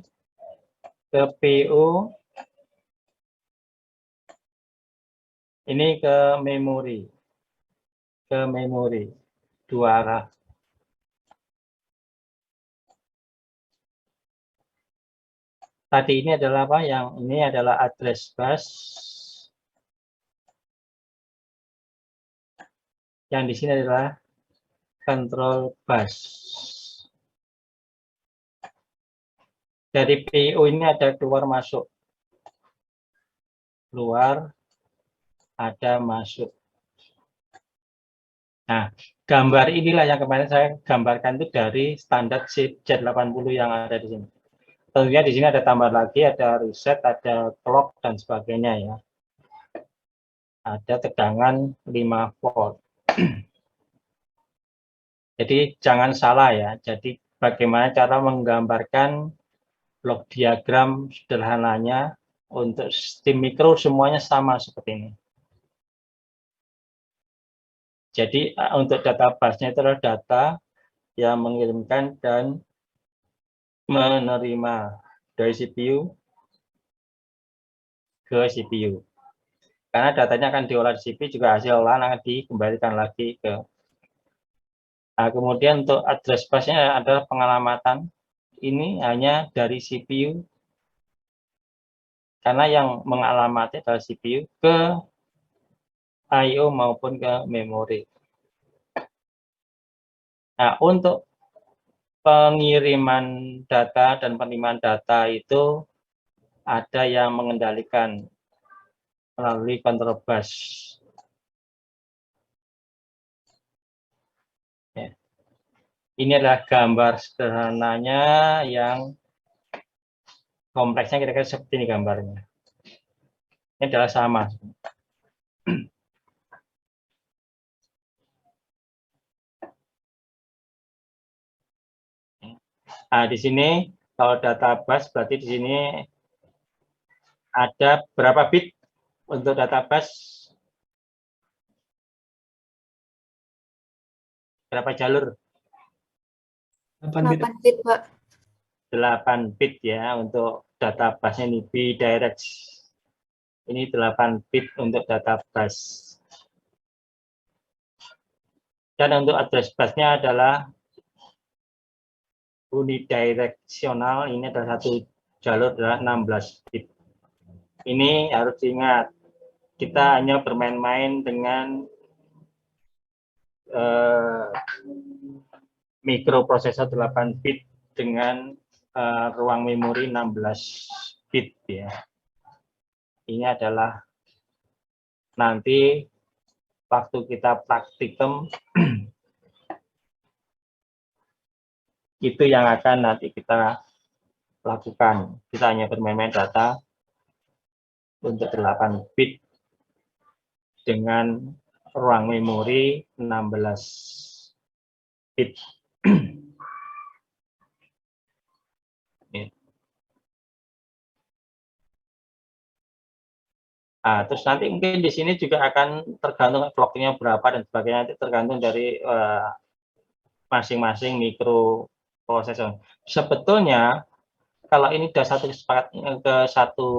ke PIO, ini ke memori, dua arah. Tadi ini adalah apa? Yang ini adalah address bus. Yang di sini adalah control bus. Dari PO ini ada keluar masuk. Keluar, ada masuk. Nah, gambar inilah yang kemarin saya gambarkan itu dari standar Z80 yang ada di sini. Tentunya di sini ada tambah lagi, ada reset, ada clock, dan sebagainya ya. Ada tegangan 5 volt. Jadi jangan salah ya. Jadi bagaimana cara menggambarkan blok diagram sederhananya untuk sistem mikro semuanya sama seperti ini. Jadi untuk data busnya itu adalah data yang mengirimkan dan menerima dari CPU ke CPU. Karena datanya akan diolah di CPU, juga hasil olahan akan dikembalikan lagi ke. Nah, kemudian untuk address busnya adalah pengalamatan. Ini hanya dari CPU, karena yang mengalamati adalah CPU ke I/O maupun ke memori. Nah, untuk pengiriman data dan penerimaan data itu ada yang mengendalikan melalui control bus. Ya. Ini adalah gambar sederhananya yang kompleksnya kira-kira seperti ini gambarnya. Ini adalah sama. Nah, di sini kalau data bus berarti di sini ada berapa bit untuk data bus? Berapa jalur? 8 bit. 8 bit, Pak. 8 bit ya untuk data busnya ini bidirect. Ini 8 bit untuk data bus. Dan untuk address busnya adalah unidireksional, ini adalah satu jalur adalah 16 bit. Ini harus diingat, kita hanya bermain-main dengan mikroprosesor 8 bit dengan ruang memori 16 bit ya. Ini adalah nanti waktu kita praktikum itu yang akan nanti kita lakukan. Kita hanya bermain-main data untuk 8 bit dengan ruang memori 16 bit. Nah, terus nanti mungkin di sini juga akan tergantung clock-nya berapa dan sebagainya, nanti tergantung dari masing-masing mikroprosesor. Sebetulnya kalau ini sudah ke satu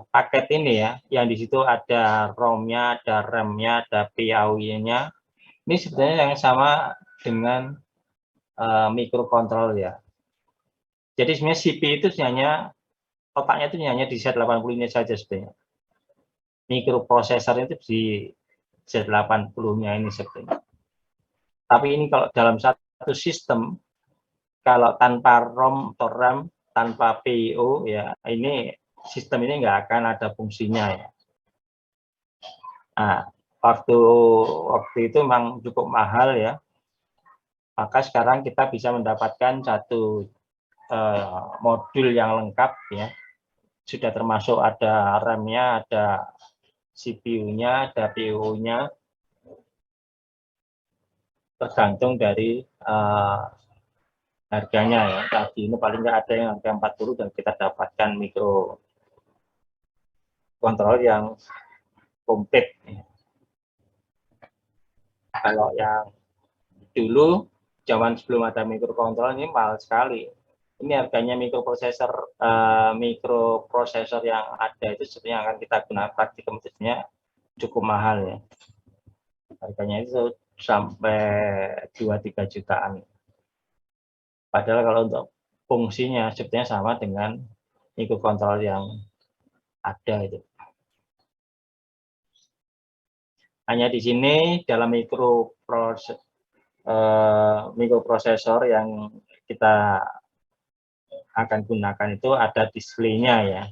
paket ini ya, yang di situ ada ROM-nya, ada RAM-nya, ada PIO-nya, ini sebenarnya yang sama dengan mikrokontrol ya. Jadi sebenarnya CPU itu hanya otaknya itu hanya di Z80 ini saja sebenarnya. Mikroprosesor itu di Z80-nya ini sebenarnya. Tapi ini kalau dalam satu sistem, kalau tanpa ROM atau RAM, tanpa PIO ya, ini sistem ini nggak akan ada fungsinya ya. Nah, waktu itu memang cukup mahal ya. Maka sekarang kita bisa mendapatkan satu modul yang lengkap ya. Sudah termasuk ada RAM-nya, ada CPU-nya, ada PIO-nya. Tergantung dari harganya ya. Tadi ini paling nggak ada yang harga 40 dan kita dapatkan mikro kontrol yang komplit. Kalau yang dulu zaman sebelum ada mikrokontrol ini mahal sekali. Ini harganya mikroprosesor yang ada itu sebenarnya akan kita gunakan praktikum sebenarnya cukup mahal ya. Harganya itu sampai 2-3 jutaan. Padahal kalau untuk fungsinya sebetulnya sama dengan mikrokontrol yang ada itu. Hanya di sini dalam mikroprosesor yang kita akan gunakan itu ada display-nya ya.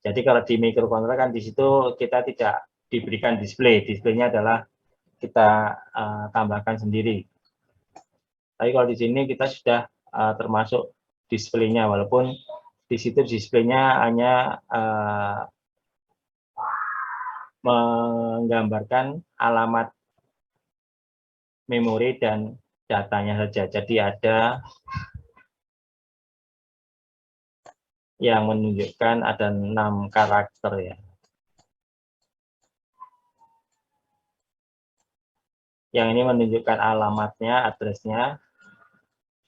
Jadi kalau di microcontroller kan di situ kita tidak diberikan display, display-nya adalah kita tambahkan sendiri. Tapi kalau di sini kita sudah termasuk display-nya, walaupun di situ display-nya hanya menggambarkan alamat memori dan datanya saja. Jadi ada yang menunjukkan ada 6 karakter ya. Yang ini menunjukkan alamatnya, address-nya,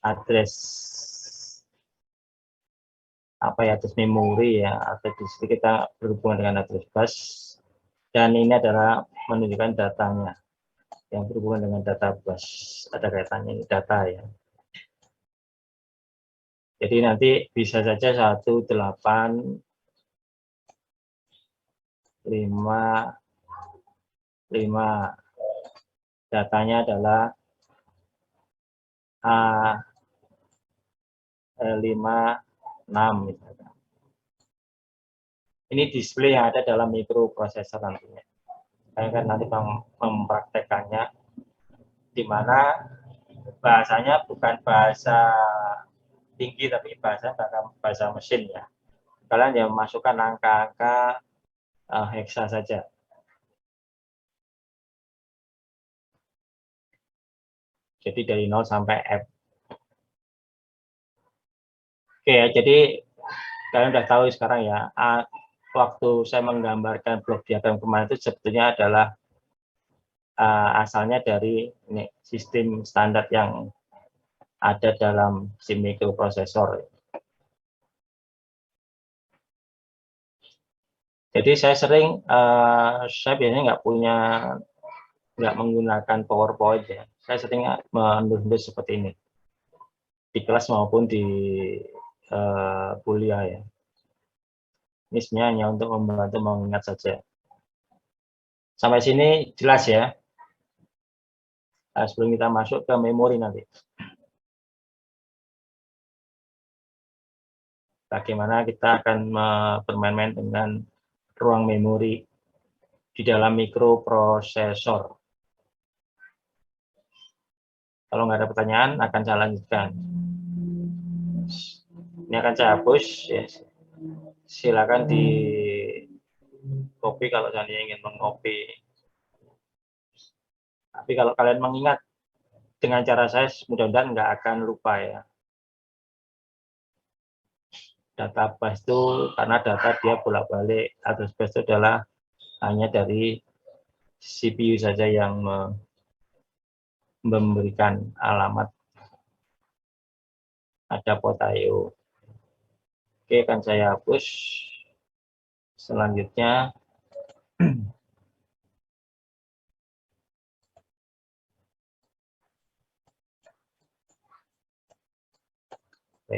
address apa ya, address memori ya, atau di situ kita berhubungan dengan address bus. Dan ini adalah menunjukkan datanya yang berhubungan dengan data bus, ada kaitannya ini data ya. Jadi nanti bisa saja 1855 datanya adalah A56 misalnya. Ini display yang ada dalam microprocessor nantinya. Saya akan nanti mempraktekannya, di mana bahasanya bukan bahasa tinggi tapi bahasa mesin ya. Kalian yang masukkan angka-angka heksa saja. Jadi dari 0 sampai F. Oke ya, jadi kalian sudah tahu sekarang ya, waktu saya menggambarkan blok diagram kemarin itu sebetulnya adalah asalnya dari ini, sistem standar yang ada dalam si microprosesor. Jadi saya sering, saya biasanya nggak menggunakan PowerPoint ya. Saya sering menulis seperti ini di kelas maupun di kuliah ya. Ini sebenarnya hanya untuk membantu mengingat saja. Sampai sini jelas ya. Sebelum kita masuk ke memori nanti. Bagaimana kita akan bermain-main dengan ruang memori di dalam microprosesor. Kalau nggak ada pertanyaan, akan saya lanjutkan. Ini akan saya hapus. Ya. Silakan di copy kalau saya ingin mengcopy. Tapi kalau kalian mengingat dengan cara saya, mudah-mudahan nggak akan lupa ya. Data bus itu karena data dia bolak-balik, address bus itu adalah hanya dari CPU saja yang memberikan alamat. Ada port I/O. Oke, akan saya hapus. Selanjutnya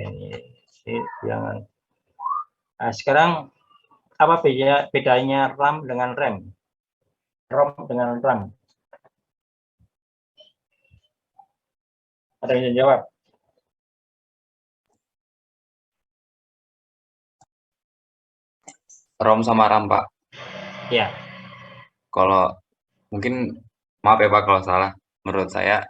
ini jangan. Nah, sekarang apa bedanya RAM dengan RAM? ROM dengan RAM? Ada yang jawab? ROM sama RAM, Pak. Ya. Kalau mungkin, maaf ya Pak kalau salah, menurut saya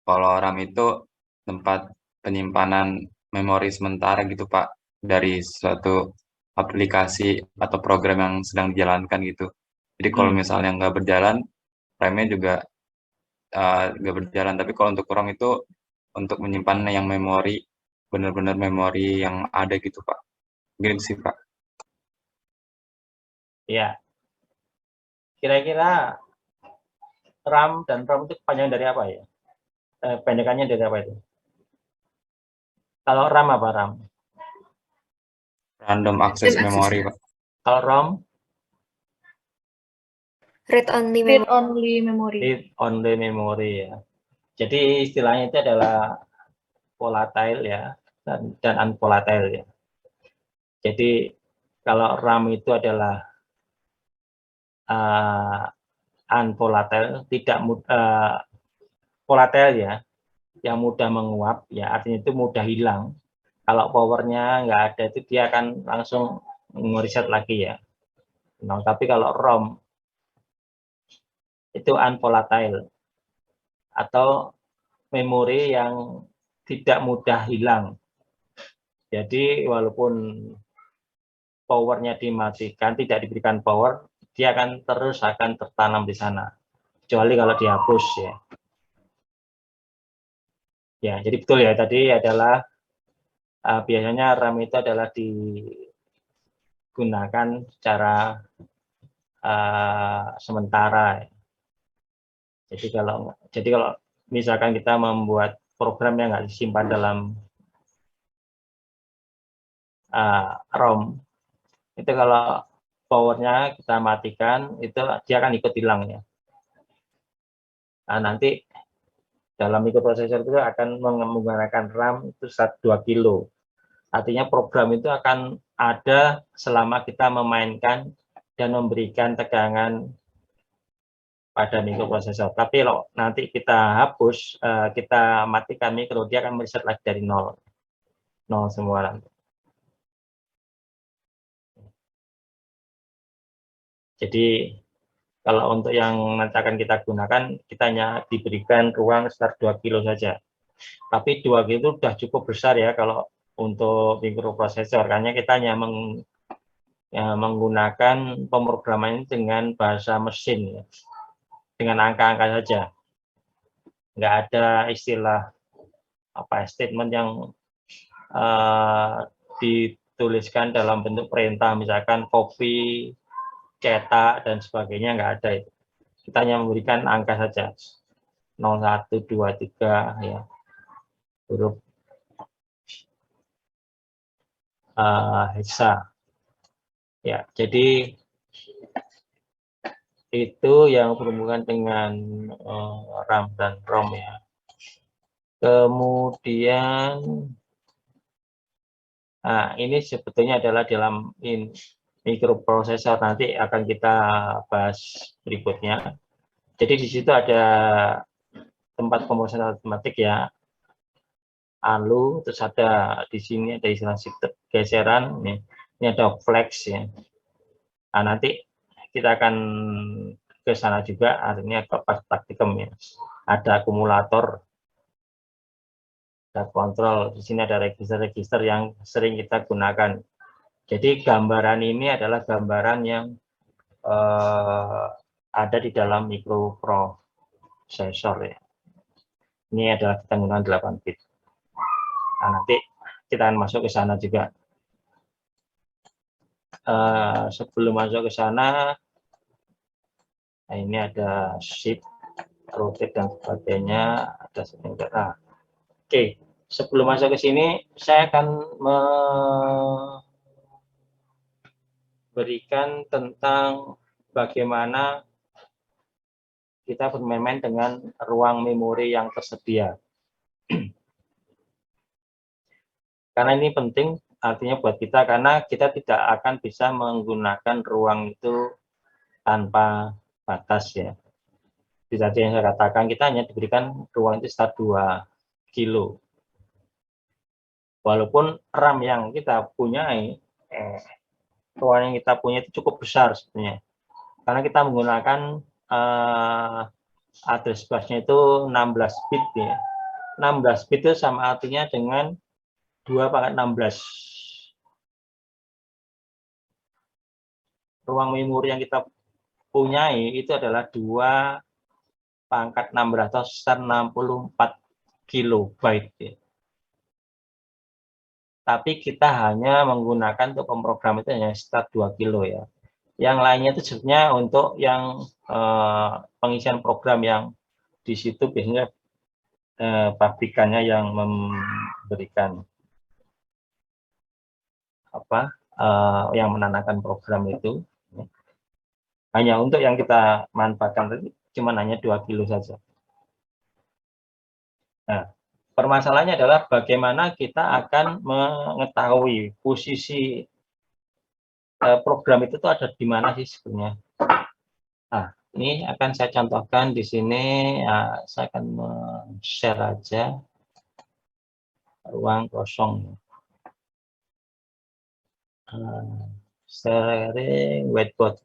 kalau RAM itu tempat penyimpanan memori sementara gitu Pak, dari suatu aplikasi atau program yang sedang dijalankan gitu. Jadi kalau misalnya nggak berjalan, RAM-nya juga nggak berjalan. Tapi kalau untuk ROM itu untuk menyimpan yang memori, benar-benar memori yang ada gitu Pak. Mungkin sih Pak. Ya. Kira-kira RAM dan ROM itu panjang dari apa ya? Pendekannya dari apa itu? Kalau RAM apa RAM? Random access memory Pak. Kalau ROM? Read only memory. Read only memory ya. Jadi istilahnya itu adalah volatile ya dan unvolatile ya. Jadi kalau RAM itu adalah unvolatile, tidak volatile ya, yang mudah menguap ya, artinya itu mudah hilang. Kalau powernya nggak ada itu dia akan langsung nge-reset lagi ya. Nah, tapi kalau ROM itu unvolatile atau memori yang tidak mudah hilang. Jadi walaupun powernya dimatikan, tidak diberikan power, dia akan terus akan tertanam di sana. Kecuali kalau dihapus ya. Ya, jadi betul ya, tadi adalah biasanya RAM itu adalah digunakan secara sementara. Jadi kalau misalkan kita membuat program yang nggak disimpan dalam ROM, itu kalau powernya kita matikan, itu dia akan ikut hilang ya. Nah, nanti dalam mikroprosesor itu akan menggunakan RAM itu 2 kilo. Artinya program itu akan ada selama kita memainkan dan memberikan tegangan pada mikroprosesor. Tapi kalau nanti kita hapus, kita matikan mikro, dia akan mereset lagi dari nol semua. Jadi kalau untuk yang nanti akan kita gunakan, kita hanya diberikan ruang sekitar 2 kilo saja. Tapi 2 kilo itu sudah cukup besar ya kalau untuk mikroprosesor, karena kita hanya menggunakan pemrograman dengan bahasa mesin ya, dengan angka-angka saja. Nggak ada istilah statement yang dituliskan dalam bentuk perintah, misalkan copy, cetak, dan sebagainya, nggak ada itu. Kita hanya memberikan angka saja, 01, 2, 3, ya, huruf hexa. Ya, jadi itu yang berhubungan dengan RAM dan ROM ya. Kemudian, ini sebetulnya adalah dalam mikroprosesor, nanti akan kita bahas berikutnya. Jadi di situ ada tempat pemrosesan otomatis ya, ALU, terus ada di sini ada istilah geseran, ini ada flex ya. Nah, nanti kita akan ke sana juga, artinya ke praktikum ya. Ada akumulator, ada kontrol, di sini ada register-register yang sering kita gunakan. Jadi gambaran ini adalah gambaran yang ada di dalam mikroprosesor ya. Ini adalah kita menggunakan 8 bit. Nah, nanti kita akan masuk ke sana juga. Sebelum masuk ke sana, nah ini ada shift, rotate, dan sebagainya. Ada sebentar. Oke, sebelum masuk ke sini, saya akan memberikan tentang bagaimana kita bermain-main dengan ruang memori yang tersedia. Karena ini penting, artinya buat kita, karena kita tidak akan bisa menggunakan ruang itu tanpa batas ya. Seperti yang saya katakan, kita hanya diberikan ruang itu sekitar 2 kilo. Walaupun RAM yang kita punyai, ruang yang kita punya itu cukup besar sebenarnya. Karena kita menggunakan address busnya itu 16 bit ya. 16 bit itu sama artinya dengan 2/16. Ruang memori yang kita punyai itu adalah 2/16 atau 64 kilobyte ya. Tapi kita hanya menggunakan untuk pemrogram itu hanya sekitar 2 kilo ya. Yang lainnya itu sebenarnya untuk yang pengisian program yang di situ biasanya pabrikannya yang memberikan yang menanamkan program itu. Hanya untuk yang kita manfaatkan tadi cuma hanya 2 kilo saja. Nah, permasalahannya adalah bagaimana kita akan mengetahui posisi program itu tuh ada di mana sih sebenarnya. Nah, ini akan saya contohkan di sini. Saya akan share aja ruang kosong. sharing whiteboard.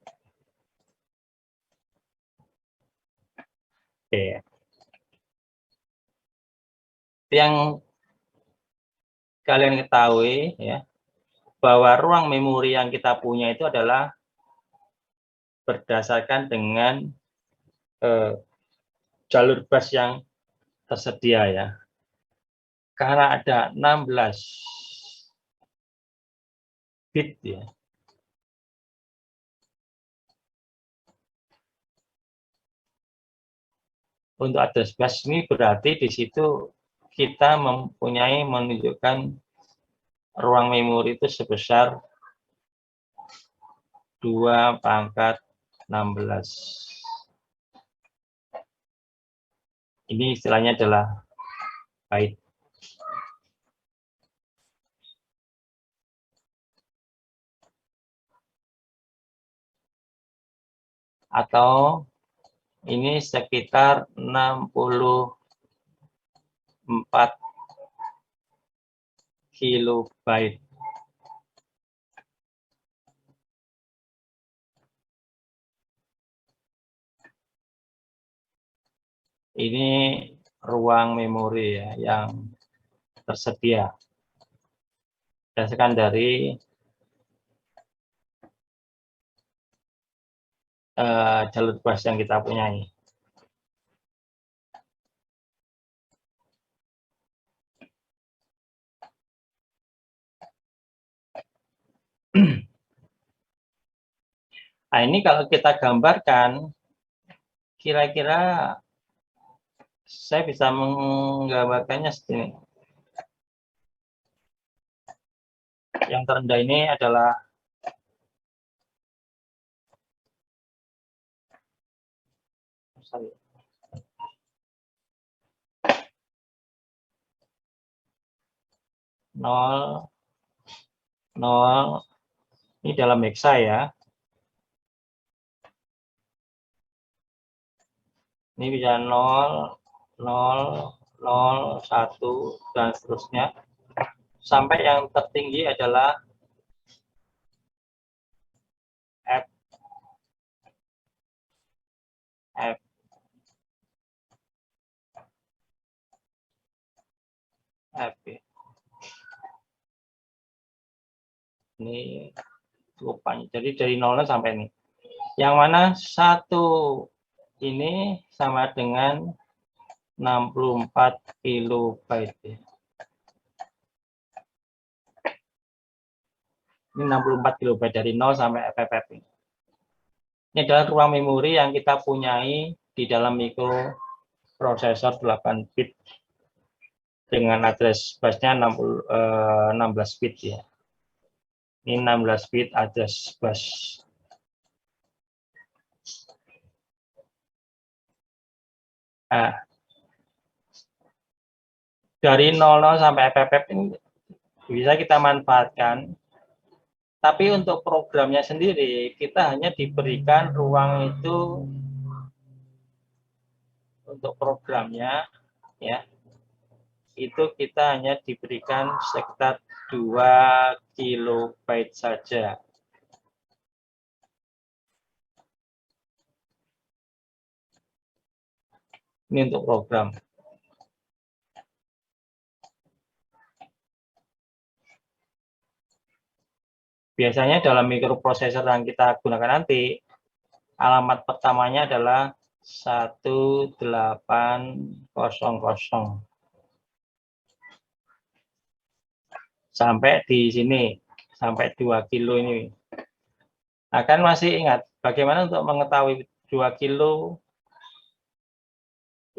Oke. Yang kalian ketahui ya, bahwa ruang memori yang kita punya itu adalah berdasarkan dengan jalur bus yang tersedia ya. Karena ada 16 bit ya. Untuk address bus ini berarti di situ kita mempunyai menunjukkan ruang memori itu sebesar 2 pangkat 16. Ini istilahnya adalah byte. Atau ini sekitar 64 kilobyte. Ini ruang memori ya, yang tersedia berdasarkan dari jalur bus yang kita punyai. Nah, ini kalau kita gambarkan, kira-kira saya bisa menggambarkannya seperti ini. Yang terendah ini adalah nol, ini dalam hexa ya. Ini bisa 0, 0, 0, 1, dan seterusnya. Sampai yang tertinggi adalah F. F. F. Ini cukup panjang. Jadi dari 0 sampai ini. Yang mana 1 ini sama dengan 64 kilobyte. Ini 64 kilobyte dari 0 sampai FFF. Ini adalah ruang memori yang kita punyai di dalam mikroprosesor 8 bit dengan address busnya 16 bit ya. Ini 16 bit address bus. Nah, dari 00 sampai FFF ini bisa kita manfaatkan. Tapi untuk programnya sendiri, kita hanya diberikan ruang itu untuk programnya, ya, itu kita hanya diberikan sekitar 2 kilobyte saja. Ini untuk program. Biasanya dalam mikroprosesor yang kita gunakan nanti, alamat pertamanya adalah 1800. Sampai di sini, sampai 2 kilo ini. Nah, kan masih ingat, bagaimana untuk mengetahui 2 kilo,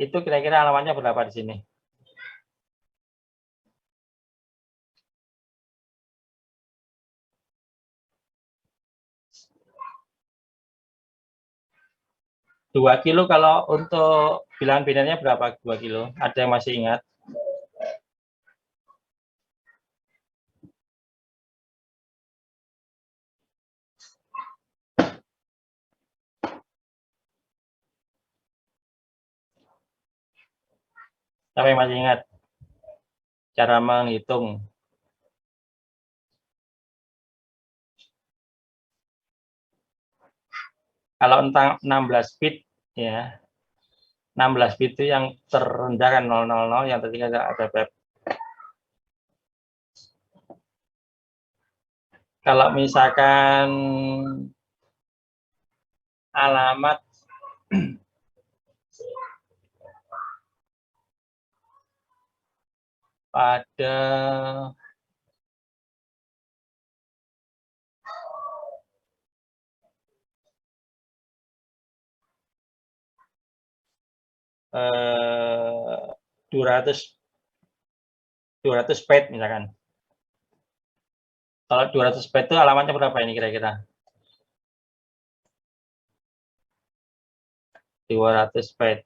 itu kira-kira alamatnya berapa di sini? Dua kilo kalau untuk bilangan binarnya berapa 2 kilo? Ada yang masih ingat? Siapa yang masih ingat cara menghitung? Kalau tentang 16 bit ya, 16 bit itu yang terendah kan 000, yang tertinggi ada beb. Kalau misalkan alamat pada eh, 200 byte misalkan. Kalau 200 byte itu alamatnya berapa ini kira-kira? 200 byte.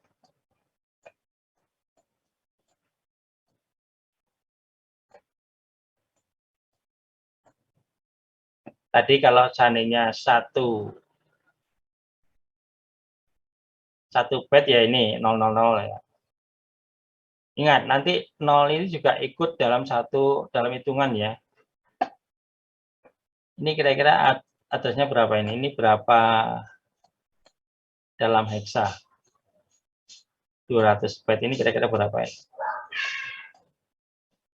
Tadi kalau seandainya 1 byte ya ini 000 ya. Ingat, nanti 0 ini juga ikut dalam hitungan ya. Ini kira-kira address-nya berapa ini? Ini berapa dalam hexa? 200 byte ini kira-kira berapa ya?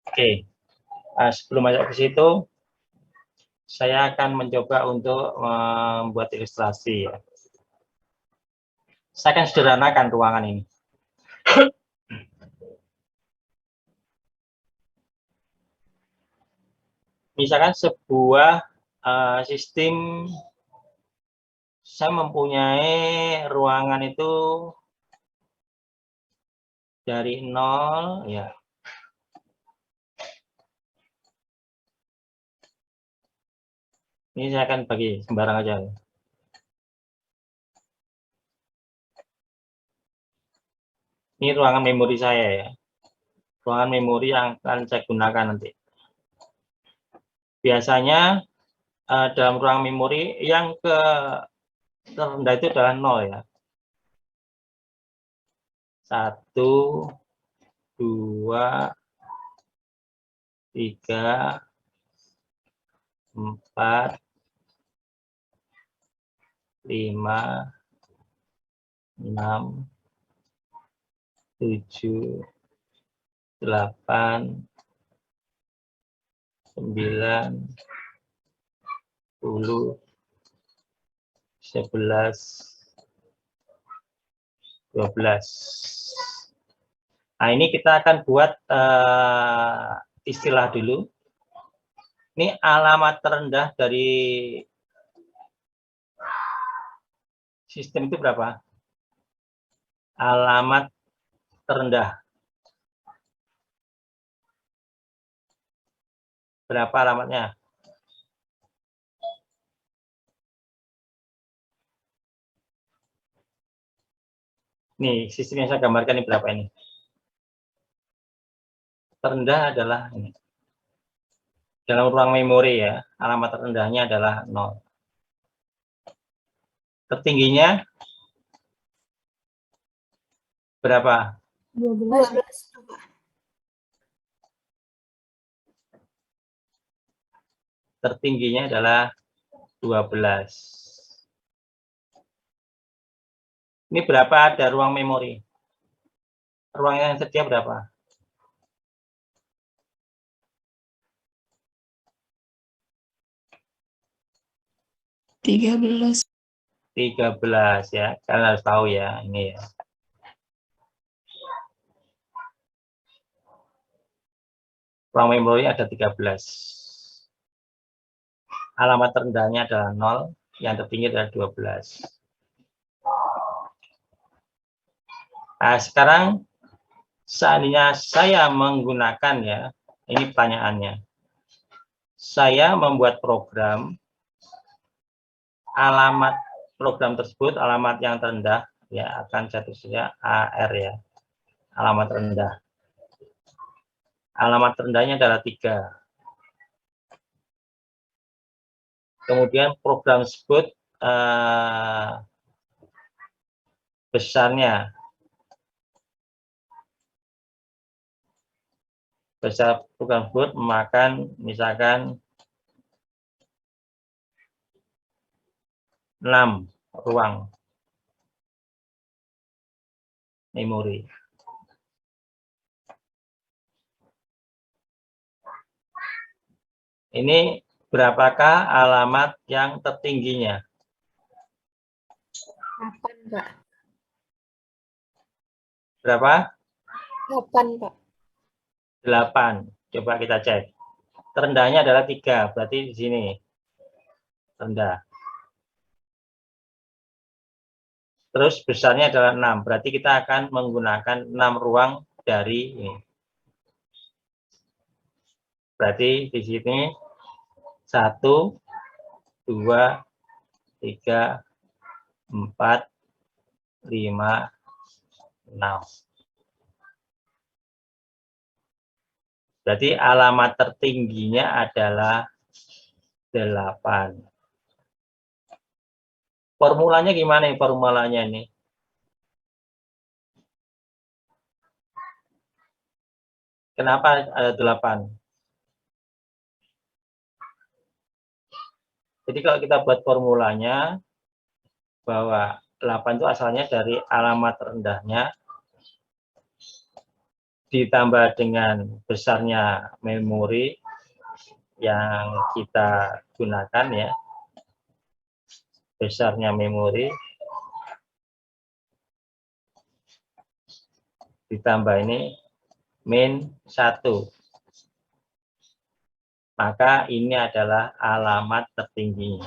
Oke. Sebelum masuk ke situ, saya akan mencoba untuk membuat ilustrasi ya. Saya akan sederhanakan ruangan ini. Misalkan sebuah sistem, saya mempunyai ruangan itu dari 0 ya. Ini saya akan bagi sembarang aja. Ini ruangan memori saya ya. Ruangan memori yang akan saya gunakan nanti. Biasanya dalam ruang memori yang terendah itu adalah 0 ya. 1, 2, 3, 4, 5, 6, 7, 8, 9, 10, 11, 12. Nah, ini kita akan buat istilah dulu. Ini alamat terendah dari sistem itu berapa? Alamat terendah. Berapa alamatnya? Nih, sistem yang saya gambarkan ini berapa ini? Terendah adalah ini. Dalam ruang memori ya, alamat terendahnya adalah 0. Tertingginya berapa? 12. Tertingginya adalah 12. Ini berapa ada ruang memori? Ruang yang sedia berapa? 13. 13 ya. Kalian harus tahu ya, ini ya. Ruang memori ada 13. Alamat terendahnya adalah 0, yang tertinggi adalah 12. Nah, sekarang seandainya saya menggunakan ya, ini pertanyaannya. Saya membuat program, alamat program tersebut, alamat yang terendah, ya akan saya tulisnya AR ya, alamat rendah. Alamat rendahnya adalah 3. Kemudian program tersebut besar program tersebut memakan misalkan 6 ruang memori. Ini berapakah alamat yang tertingginya? 8, Pak. Berapa? 8, Pak. 8. Coba kita cek. Terendahnya adalah 3, berarti di sini rendah. Terus besarnya adalah 6, berarti kita akan menggunakan 6 ruang dari ini. Berarti di sini 1, 2, 3, 4, 5, 6. Berarti alamat tertingginya adalah 8. Formulanya gimana nih formulanya ini? Kenapa ada 8? Jadi kalau kita buat formulanya bahwa 8 itu asalnya dari alamat rendahnya ditambah dengan besarnya memori yang kita gunakan ya. Besarnya memori ditambah ini min 1. Maka ini adalah alamat tertinggi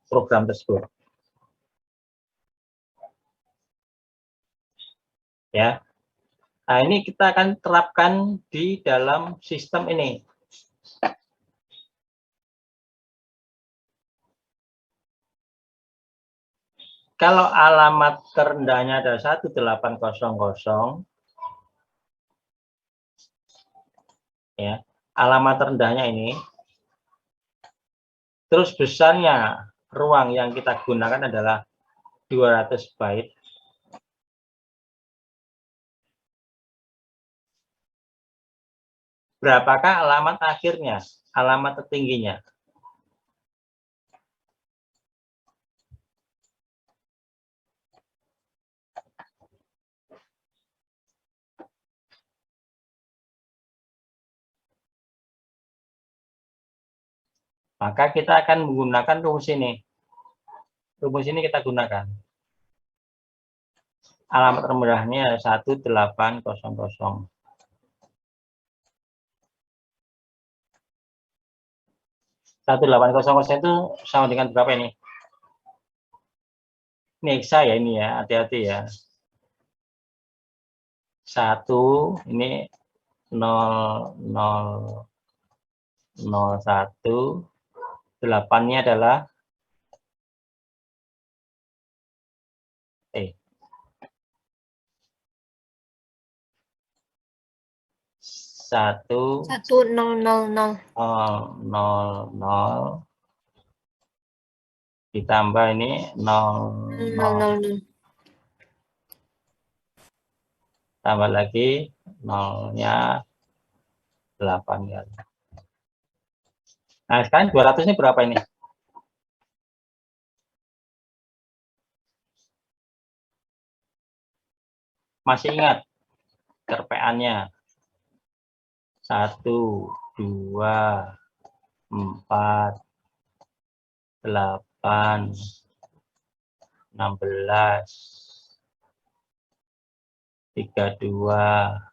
program tersebut. Ya. Nah, ini kita akan terapkan di dalam sistem ini. Kalau alamat terendahnya adalah 1800, ya, alamat terendahnya ini, terus besarnya ruang yang kita gunakan adalah 200 byte. Berapakah alamat akhirnya, alamat tertingginya? Maka kita akan menggunakan rumus ini. Rumus ini kita gunakan. Alamat rendahnya 1800. 1800 itu sama dengan berapa ini? Ini hexa ya ini ya, hati-hati ya. 1 ini 0, 1, 8-nya adalah 1, 1000. 0, ditambah ini 0, 00. tambah lagi 0-nya 8 kali. Nah, sekarang 200 ini berapa ini? Masih ingat RPA-nya? 1, 2, 4, 8, 16, 32,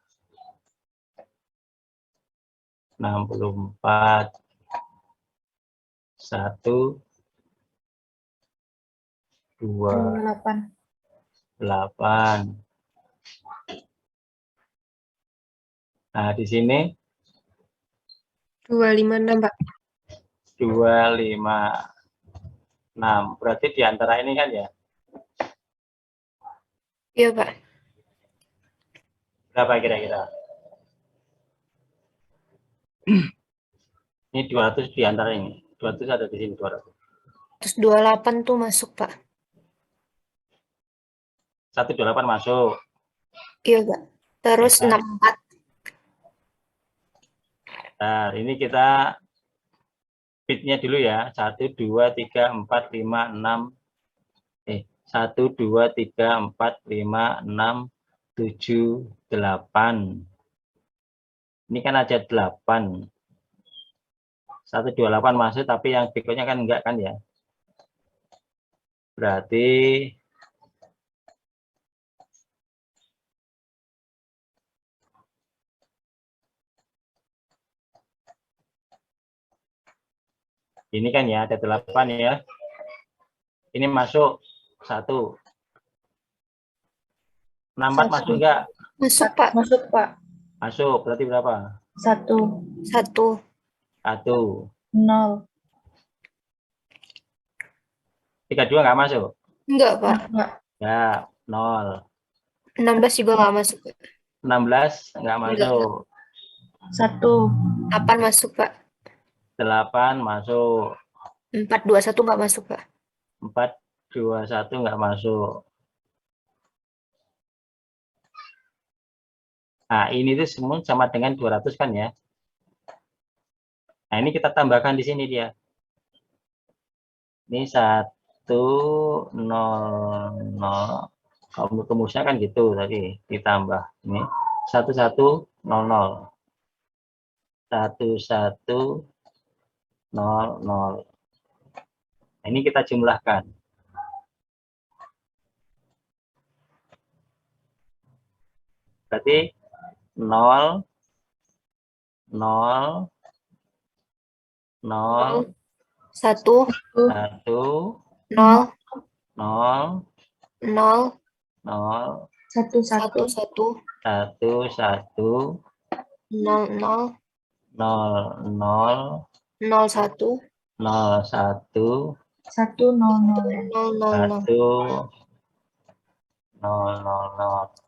64, 1, 2, 8. Nah, di sini 256, Pak. 256. Berarti di antara ini kan ya? Iya, Pak. Berapa kira-kira? Ini 200 di antara ini. 200 ada di sini 200. Terus 28 tuh masuk, Pak. 128 masuk. Iya, Pak. Terus Ya. 64. Nah, ini kita bitnya dulu ya. 1, 2, 3, 4, 5, 6. 1, 2, 3, 4, 5, 6, 7, 8. Ini kan ada 8. 128 masuk, tapi yang berikutnya kan enggak kan ya. Berarti ini kan ya, ada 8 ya. Ini masuk 1. 64 masuk enggak? Masuk, Pak. Masuk, Pak. Masuk, berarti berapa? 1, 1. 1. 0. 32 enggak masuk? Enggak, Pak. Enggak. Ya, 0. 16 juga nggak masuk, Pak. 16 enggak masuk. 1, 8 masuk, Pak. 8 masuk. 4, 2, 1 nggak masuk, Pak. 4, 2, 1 enggak masuk. Nah, ini tuh semua sama dengan 200 kan ya. Nah, ini kita tambahkan di sini dia. Ini 1, 0, 0. Kalau rumusnya kan gitu tadi, ditambah. Ini 1, 1, 0, 0. 1, 1, 0, 0. Nah, ini kita jumlahkan. Berarti 0, 0, 0, 1, 1, 0, 0, 0, 0, 1, 1, 1, 1, 1, 1, 0, 0, 0, 0, 0, 1, 0, 1, 1, 0, 0. 0, 0, 0. 1, 0, 0, 0.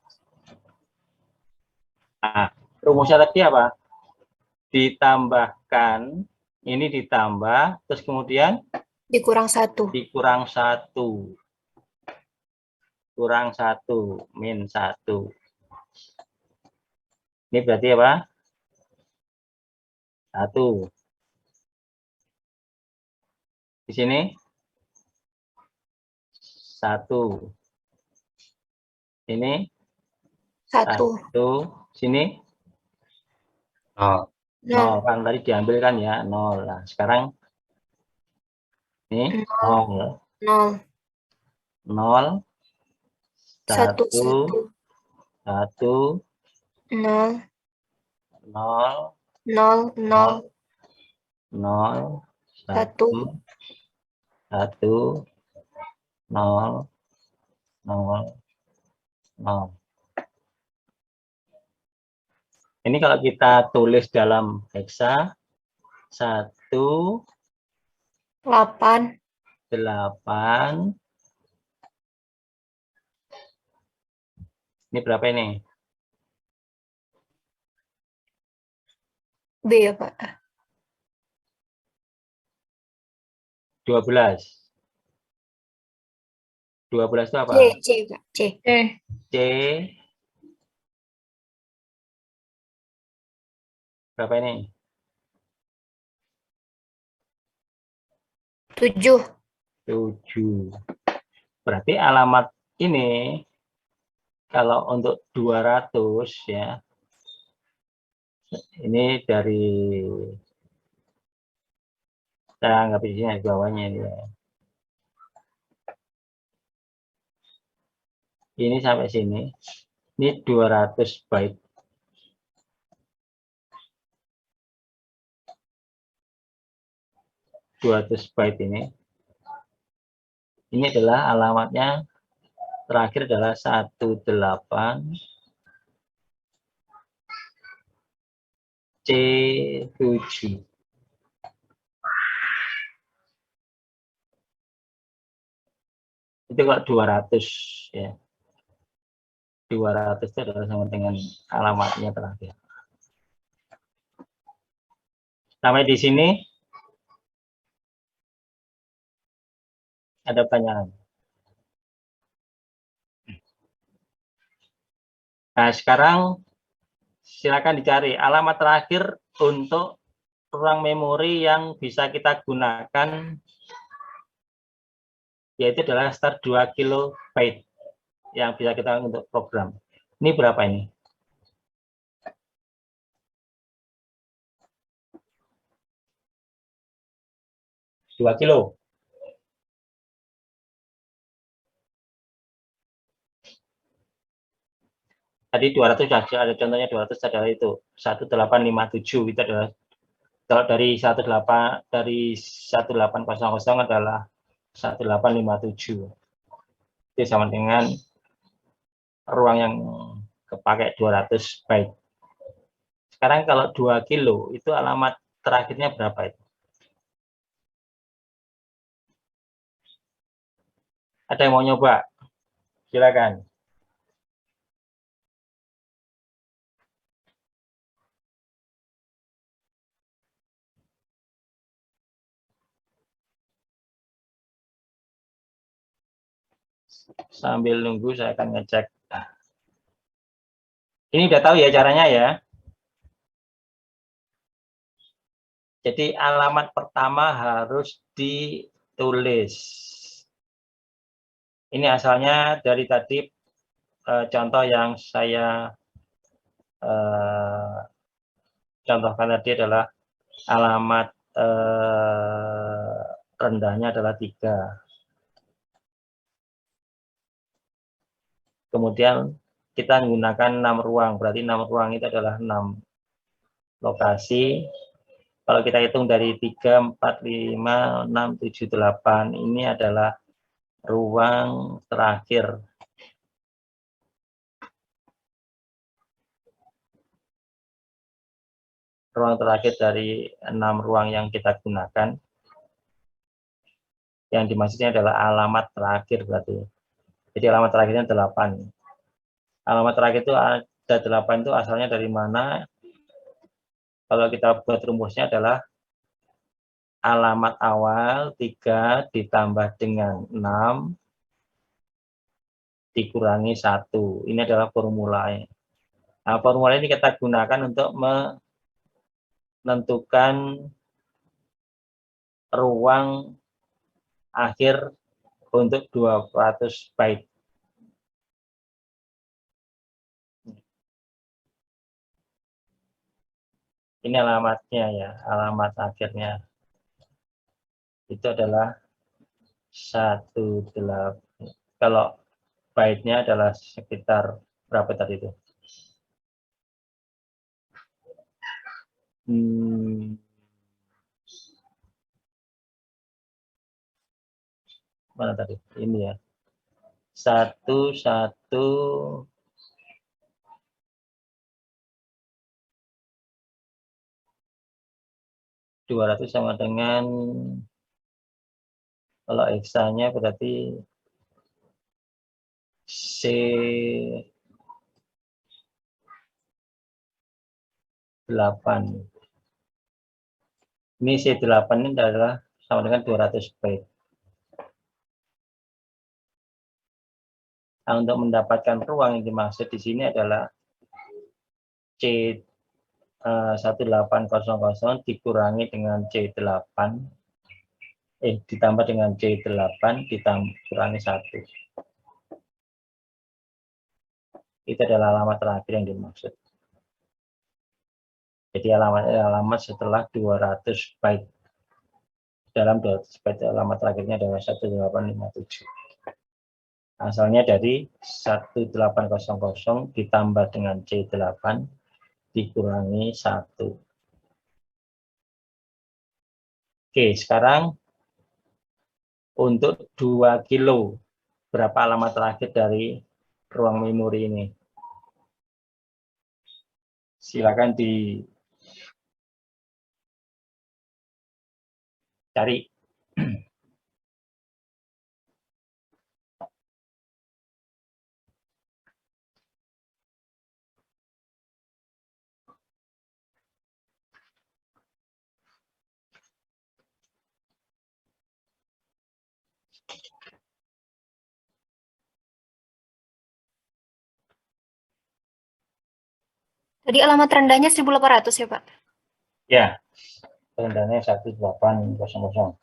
Nah, rumusnya tadi apa? Ditambahkan, ini ditambah, terus kemudian Dikurang 1. dikurang 1. Kurang 1, min 1. Ini berarti apa? 1. Di sini 1. Ini 1, 1. Sini 0. 0. 0, Kan tadi diambil kan ya, 0. Nah, sekarang ini 0. 0, 0, 1, 1, 1, 0, 0, 0, 0, 0, 1, 1, 1, 0, 0, 0. Ini kalau kita tulis dalam heksa 1, 8, 8. Ini berapa ini? B ya, Pak. 12. 12 itu apa? C, Pak. C. C. Berapa ini? 7. 7. Berarti alamat ini kalau untuk 200 ya. Ini dari saya anggap di sini di bawahnya ini ya. Ini sampai sini. Ini 200 byte. Ini adalah alamatnya terakhir adalah 18 C7. Itu kalau 200 ya. 200 itu adalah sama dengan alamatnya terakhir. Sampai di sini ada pertanyaan. Nah, sekarang silakan dicari alamat terakhir untuk ruang memori yang bisa kita gunakan yaitu adalah sekitar 2 kilobyte yang bisa kita untuk program. Ini berapa ini? Dua kilo. Tadi 200 ada contohnya 200 adalah itu 1857 itu adalah kalau dari 1800 adalah 1857. Itu sama dengan ruang yang kepakai 200 byte. Sekarang kalau 2 kilo itu alamat terakhirnya berapa itu? Ada yang mau nyoba? Silakan. Sambil nunggu saya akan ngecek. Ini udah tahu ya caranya ya. Jadi alamat pertama harus ditulis. Ini asalnya dari tadi contoh yang saya contohkan tadi adalah alamat rendahnya adalah 3. Kemudian kita menggunakan 6 ruang, berarti 6 ruang itu adalah 6 lokasi. Kalau kita hitung dari 3, 4, 5, 6, 7, 8, ini adalah ruang terakhir. Ruang terakhir dari 6 ruang yang kita gunakan. Yang dimaksudnya adalah alamat terakhir berarti. Jadi alamat terakhirnya 8. Alamat terakhir itu ada 8 itu asalnya dari mana? Kalau kita buat rumusnya adalah alamat awal 3 ditambah dengan 6 dikurangi 1. Ini adalah formulanya. Nah, formula ini kita gunakan untuk menentukan ruang akhir untuk 200 byte. Ini alamatnya ya, alamat akhirnya. Itu adalah 18. Kalau byte-nya adalah sekitar berapa tadi itu? Mana tadi? Ini ya. 200 sama dengan kalau heksanya berarti C8. Ini C8 ini adalah sama dengan 200 byte. Nah, untuk mendapatkan ruang yang dimaksud di sini adalah C1800 dikurangi dengan C8 ditambah dengan C8 dikurangi 1. Itu adalah alamat terakhir yang dimaksud. Jadi alamat setelah 200 byte. Dalam 200 byte alamat terakhirnya adalah 1857. Asalnya dari 1800 ditambah dengan C8 dikurangi 1. Oke, sekarang untuk 2 kilo, berapa alamat terakhir dari ruang memori ini? Silakan dicari. Tadi alamat rendahnya 1800 ya, Pak? Ya, Rendannya 1800.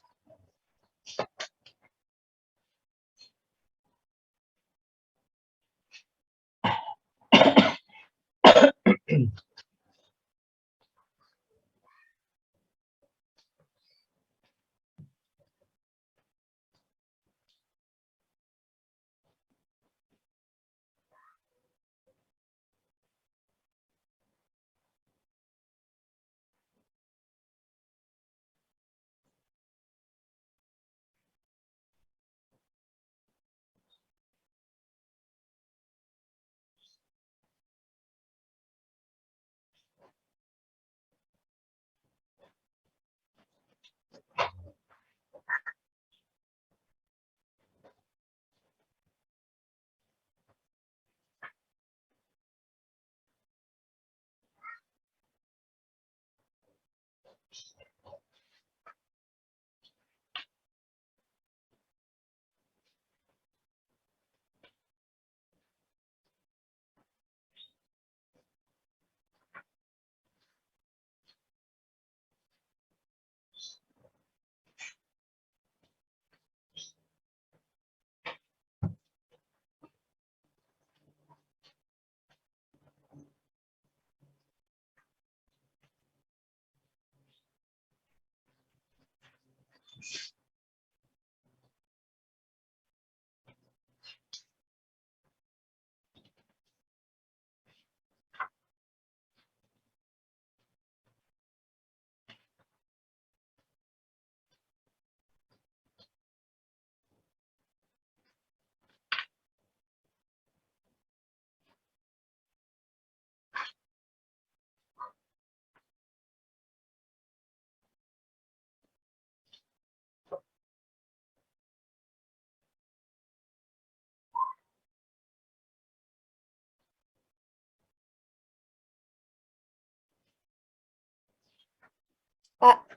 Pak,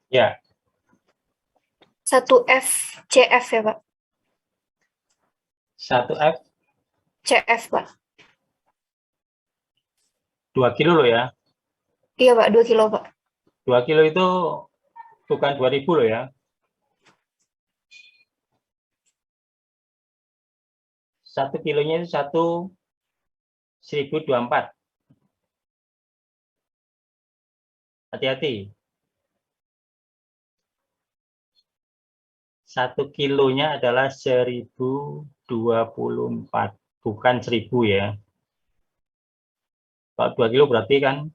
Ya, 1F CF ya, Pak. 1F CF, Pak. 2 kilo loh ya. Iya, Pak, 2 kilo, Pak. 2 kilo itu bukan 2000 loh ya. 1 kilonya itu 1024. Hati-hati. 1 kilonya adalah 1024, bukan 1000 ya. Kalau 2 kilo berarti kan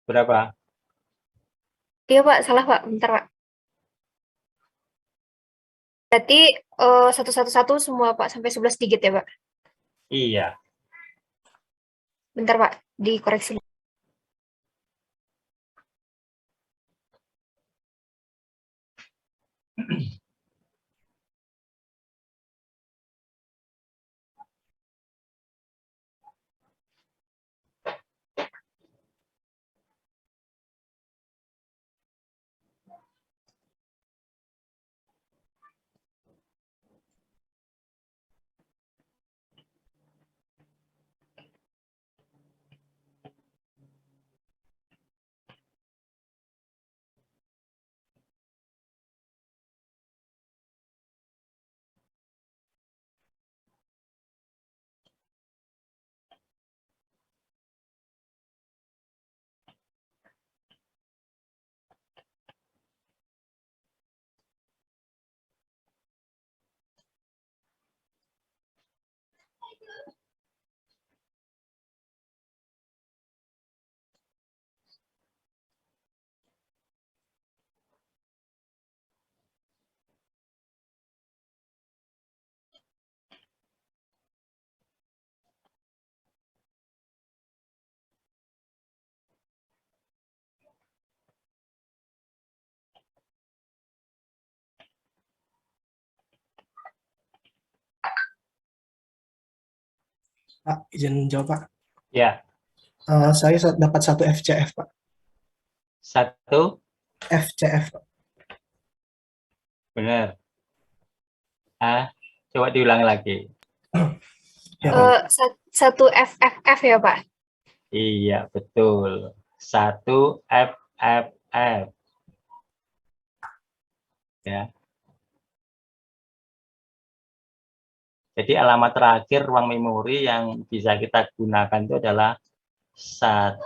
berapa? Iya, Pak, salah, Pak. Bentar, Pak. Berarti 111 semua, Pak, sampai 11 digit ya, Pak. Iya. Bentar, Pak, dikoreksi. Pak, izin jawab, Pak. Ya, Saya dapat 1 FCF, Pak. 1 FCF, Pak. benar. Coba diulang lagi. Ya, Pak. 1 FFF ya, Pak. Iya, betul. 1 FFF. Ya. Jadi alamat terakhir ruang memori yang bisa kita gunakan itu adalah 1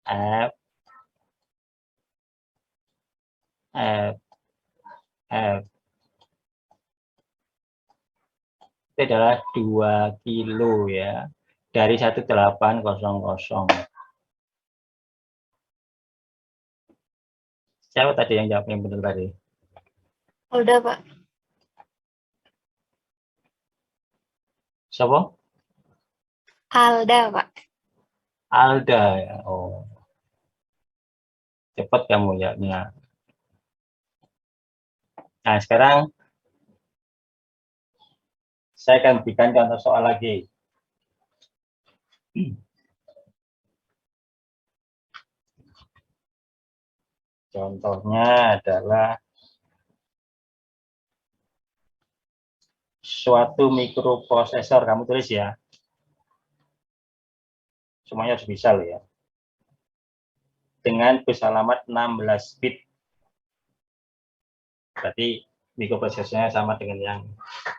F F F. Itu adalah 2 kilo ya. Dari 1800. Siapa tadi yang jawab yang benar tadi? Udah, Pak. Siapa? Alda, Pak. Alda ya. Oh, cepat kamu ya. Nah, sekarang saya akan berikan contoh soal lagi. Contohnya adalah suatu mikroprosesor. Kamu tulis ya. Semuanya harus bisa loh ya. Dengan bus alamat 16 bit. Berarti mikroprosesornya sama dengan yang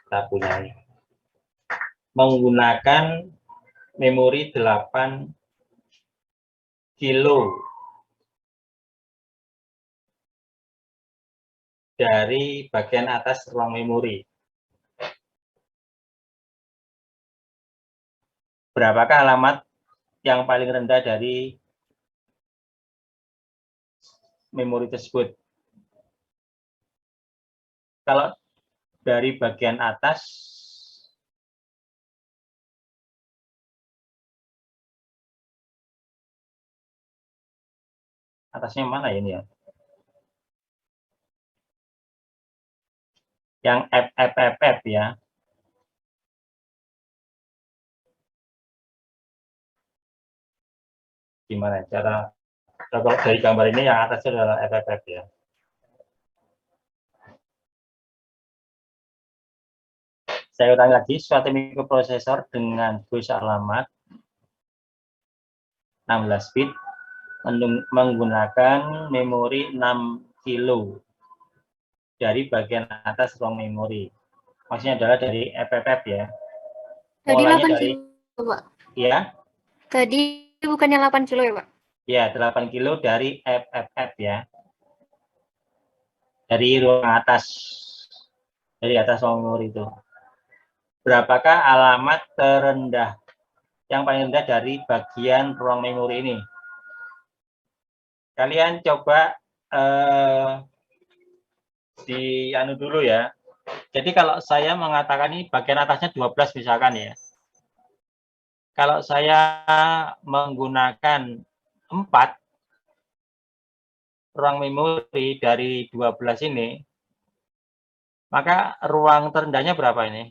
kita punya. Menggunakan memori 8 kilo dari bagian atas ruang memori. Berapakah alamat yang paling rendah dari memori tersebut? Kalau dari bagian atas, atasnya mana ini ya? Yang FFFF ya. Gimana cara, kalau dari gambar ini yang atasnya adalah FFF ya. Saya ulangi lagi, suatu mikroprosesor dengan bus alamat 16 bit menggunakan memori 6 kilo dari bagian atas ruang memori. Maksudnya adalah dari FFF ya. Tadi Mulanya 8 dari, kilo, Pak. ya, Tadi bukannya 8 kilo ya, Pak? ya 8 kilo dari FFF ya. Dari ruang atas. Dari atas ruang memori itu. Berapakah alamat terendah yang paling rendah dari bagian ruang memori ini? Kalian coba di anu dulu ya. Jadi kalau saya mengatakan ini bagian atasnya 12 misalkan ya. Kalau saya menggunakan 4 ruang memori dari 12 ini, maka ruang terendahnya berapa ini?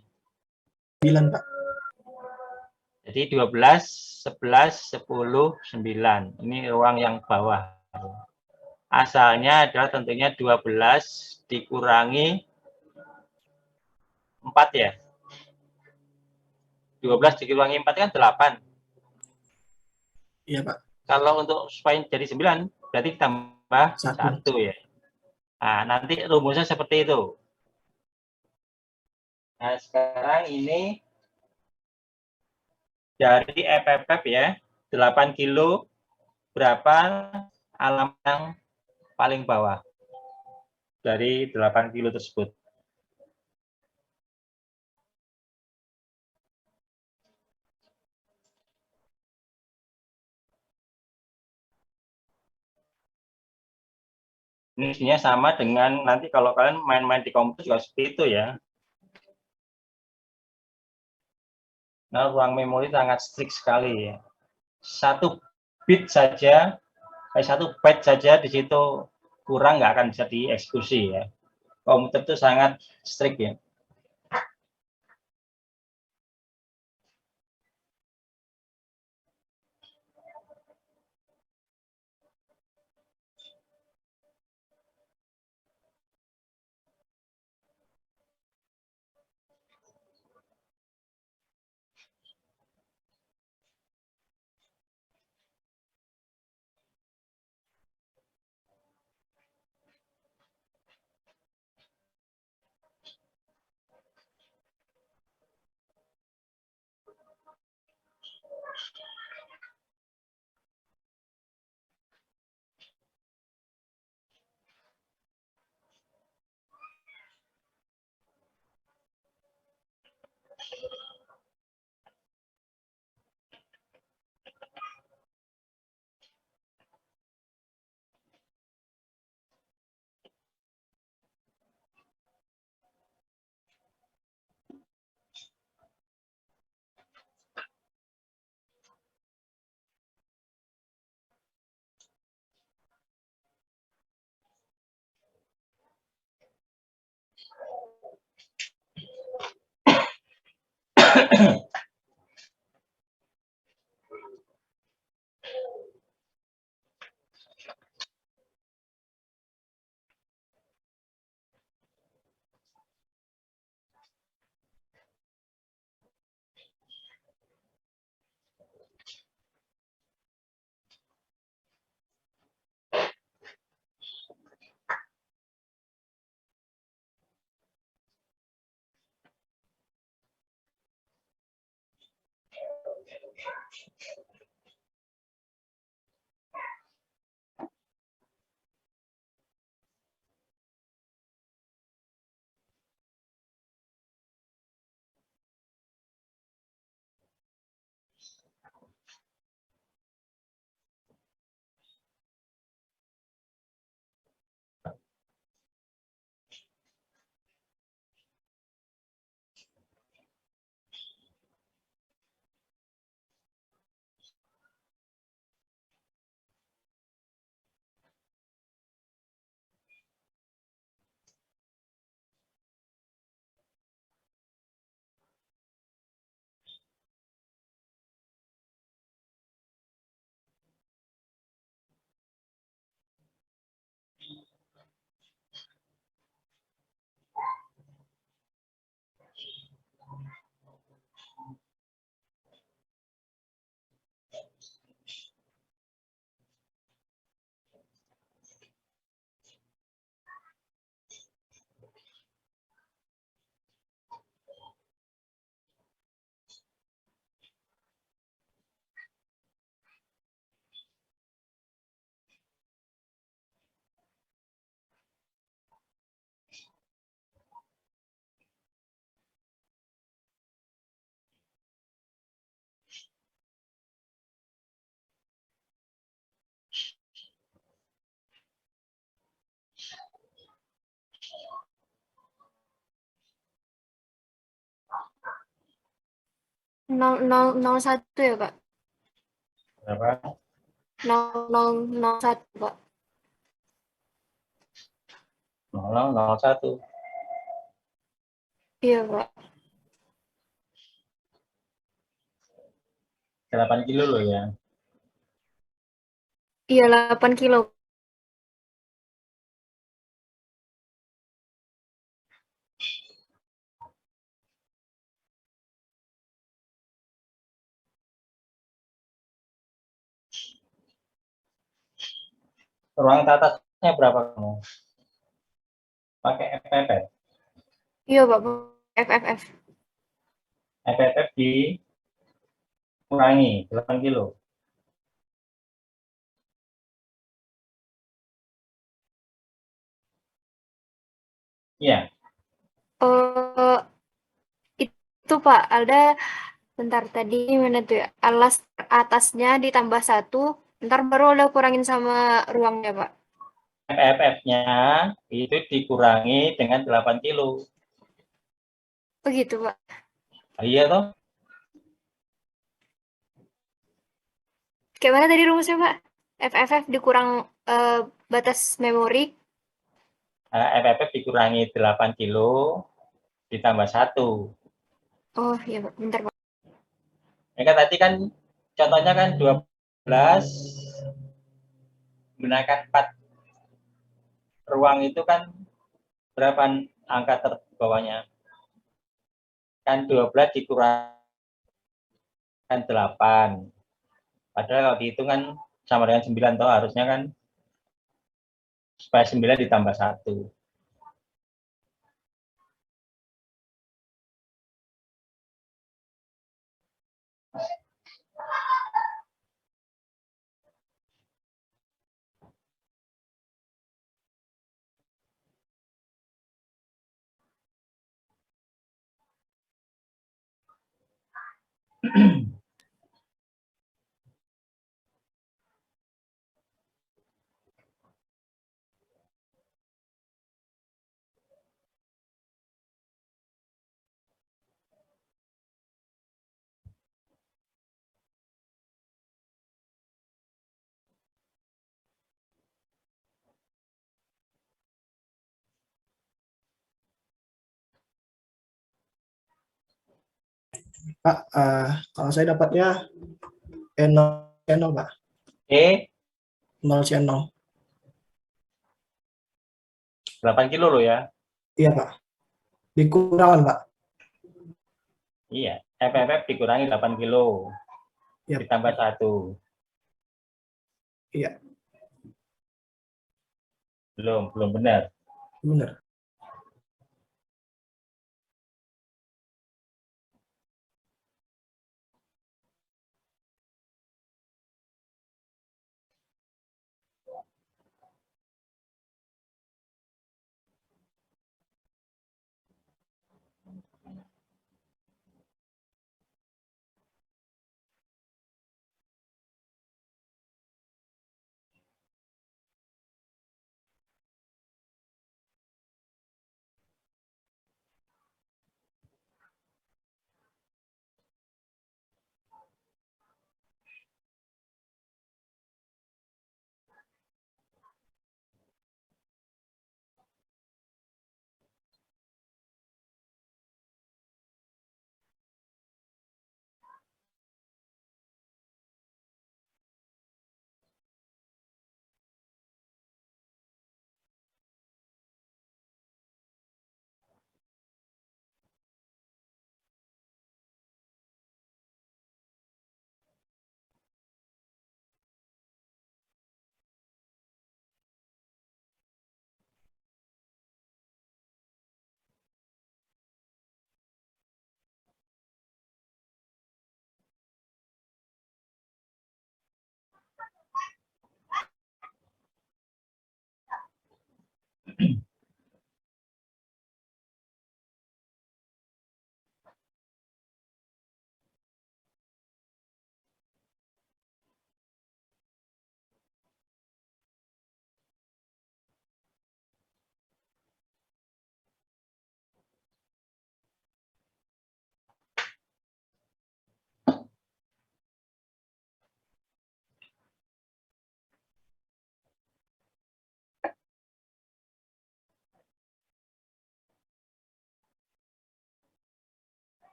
9, Pak. Jadi 12, 11, 10, 9. Ini ruang yang bawah. Asalnya adalah tentunya 12 dikurangi 4 ya. 12 dikurangi 4 kan 8. Iya, Pak. Kalau untuk supaya jadi 9, berarti tambah 1 ya. Nah, nanti rumusnya seperti itu. Nah, sekarang ini dari FFF ya, 8 kilo, berapa alamat yang paling bawah dari 8 kilo tersebut? Ini isinya sama dengan nanti kalau kalian main-main di komputer juga seperti itu ya. Nah, ruang memori sangat strict sekali ya. 1 bit saja, 1 byte saja di situ kurang nggak akan bisa dieksekusi ya. Komputer itu sangat strict ya. 0,001 ya, Pak? Berapa? 0,001, Pak. 0001. Iya, Pak. 8 kilo loh ya. Iya, 8 kilo. Ruang atasnya berapa kamu? Pakai FFF. Iya, Pak. FFF. FFF dikurangi 8 kilo. Iya. Eh, itu, Pak, ada bentar tadi mana tuh ya? Alas atasnya ditambah 1, ntar baru udah kurangin sama ruangnya, Pak. FFF-nya itu dikurangi dengan 8 kilo. Begitu, Pak. Iya toh? Kayak mana tadi rumusnya, Pak? FFF dikurang batas memori. FFF dikurangi 8 kilo ditambah 1. Oh, iya, Pak. Bentar, Pak. Ya kan tadi kan contohnya kan 12 gunakan 4 ruang itu kan berapa angka terbawahnya? Kan 12 dikurangkan 8. Padahal kalau dihitung kan sama dengan 9 toh harusnya kan supaya 9 ditambah 1. Pak, kalau saya dapatnya E0 channel, Pak. 0 channel. 8 kilo loh ya. Iya, Pak. Dikurangan, Pak. Iya, FFF dikurangi 8 kilo. Yap. Ditambah 1. Iya, Belum benar. benar.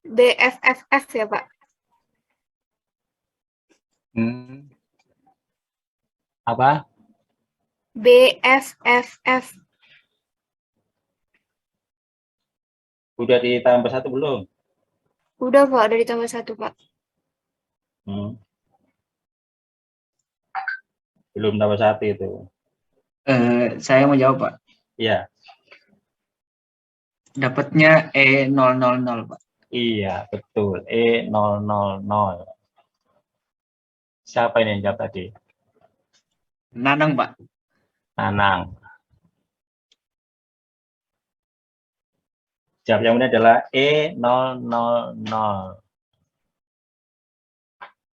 BFFF ya, Pak? Apa? BFFF. Udah ditambah 1 belum? Udah, Pak. Udah ditambah 1, Pak. Belum tambah 1 itu. Saya mau jawab, Pak. Iya. Dapatnya E000, Pak. Iya, betul. E000. Siapa ini yang jawab tadi? Nanang, Pak. Nanang. Jawab yang benar adalah E000.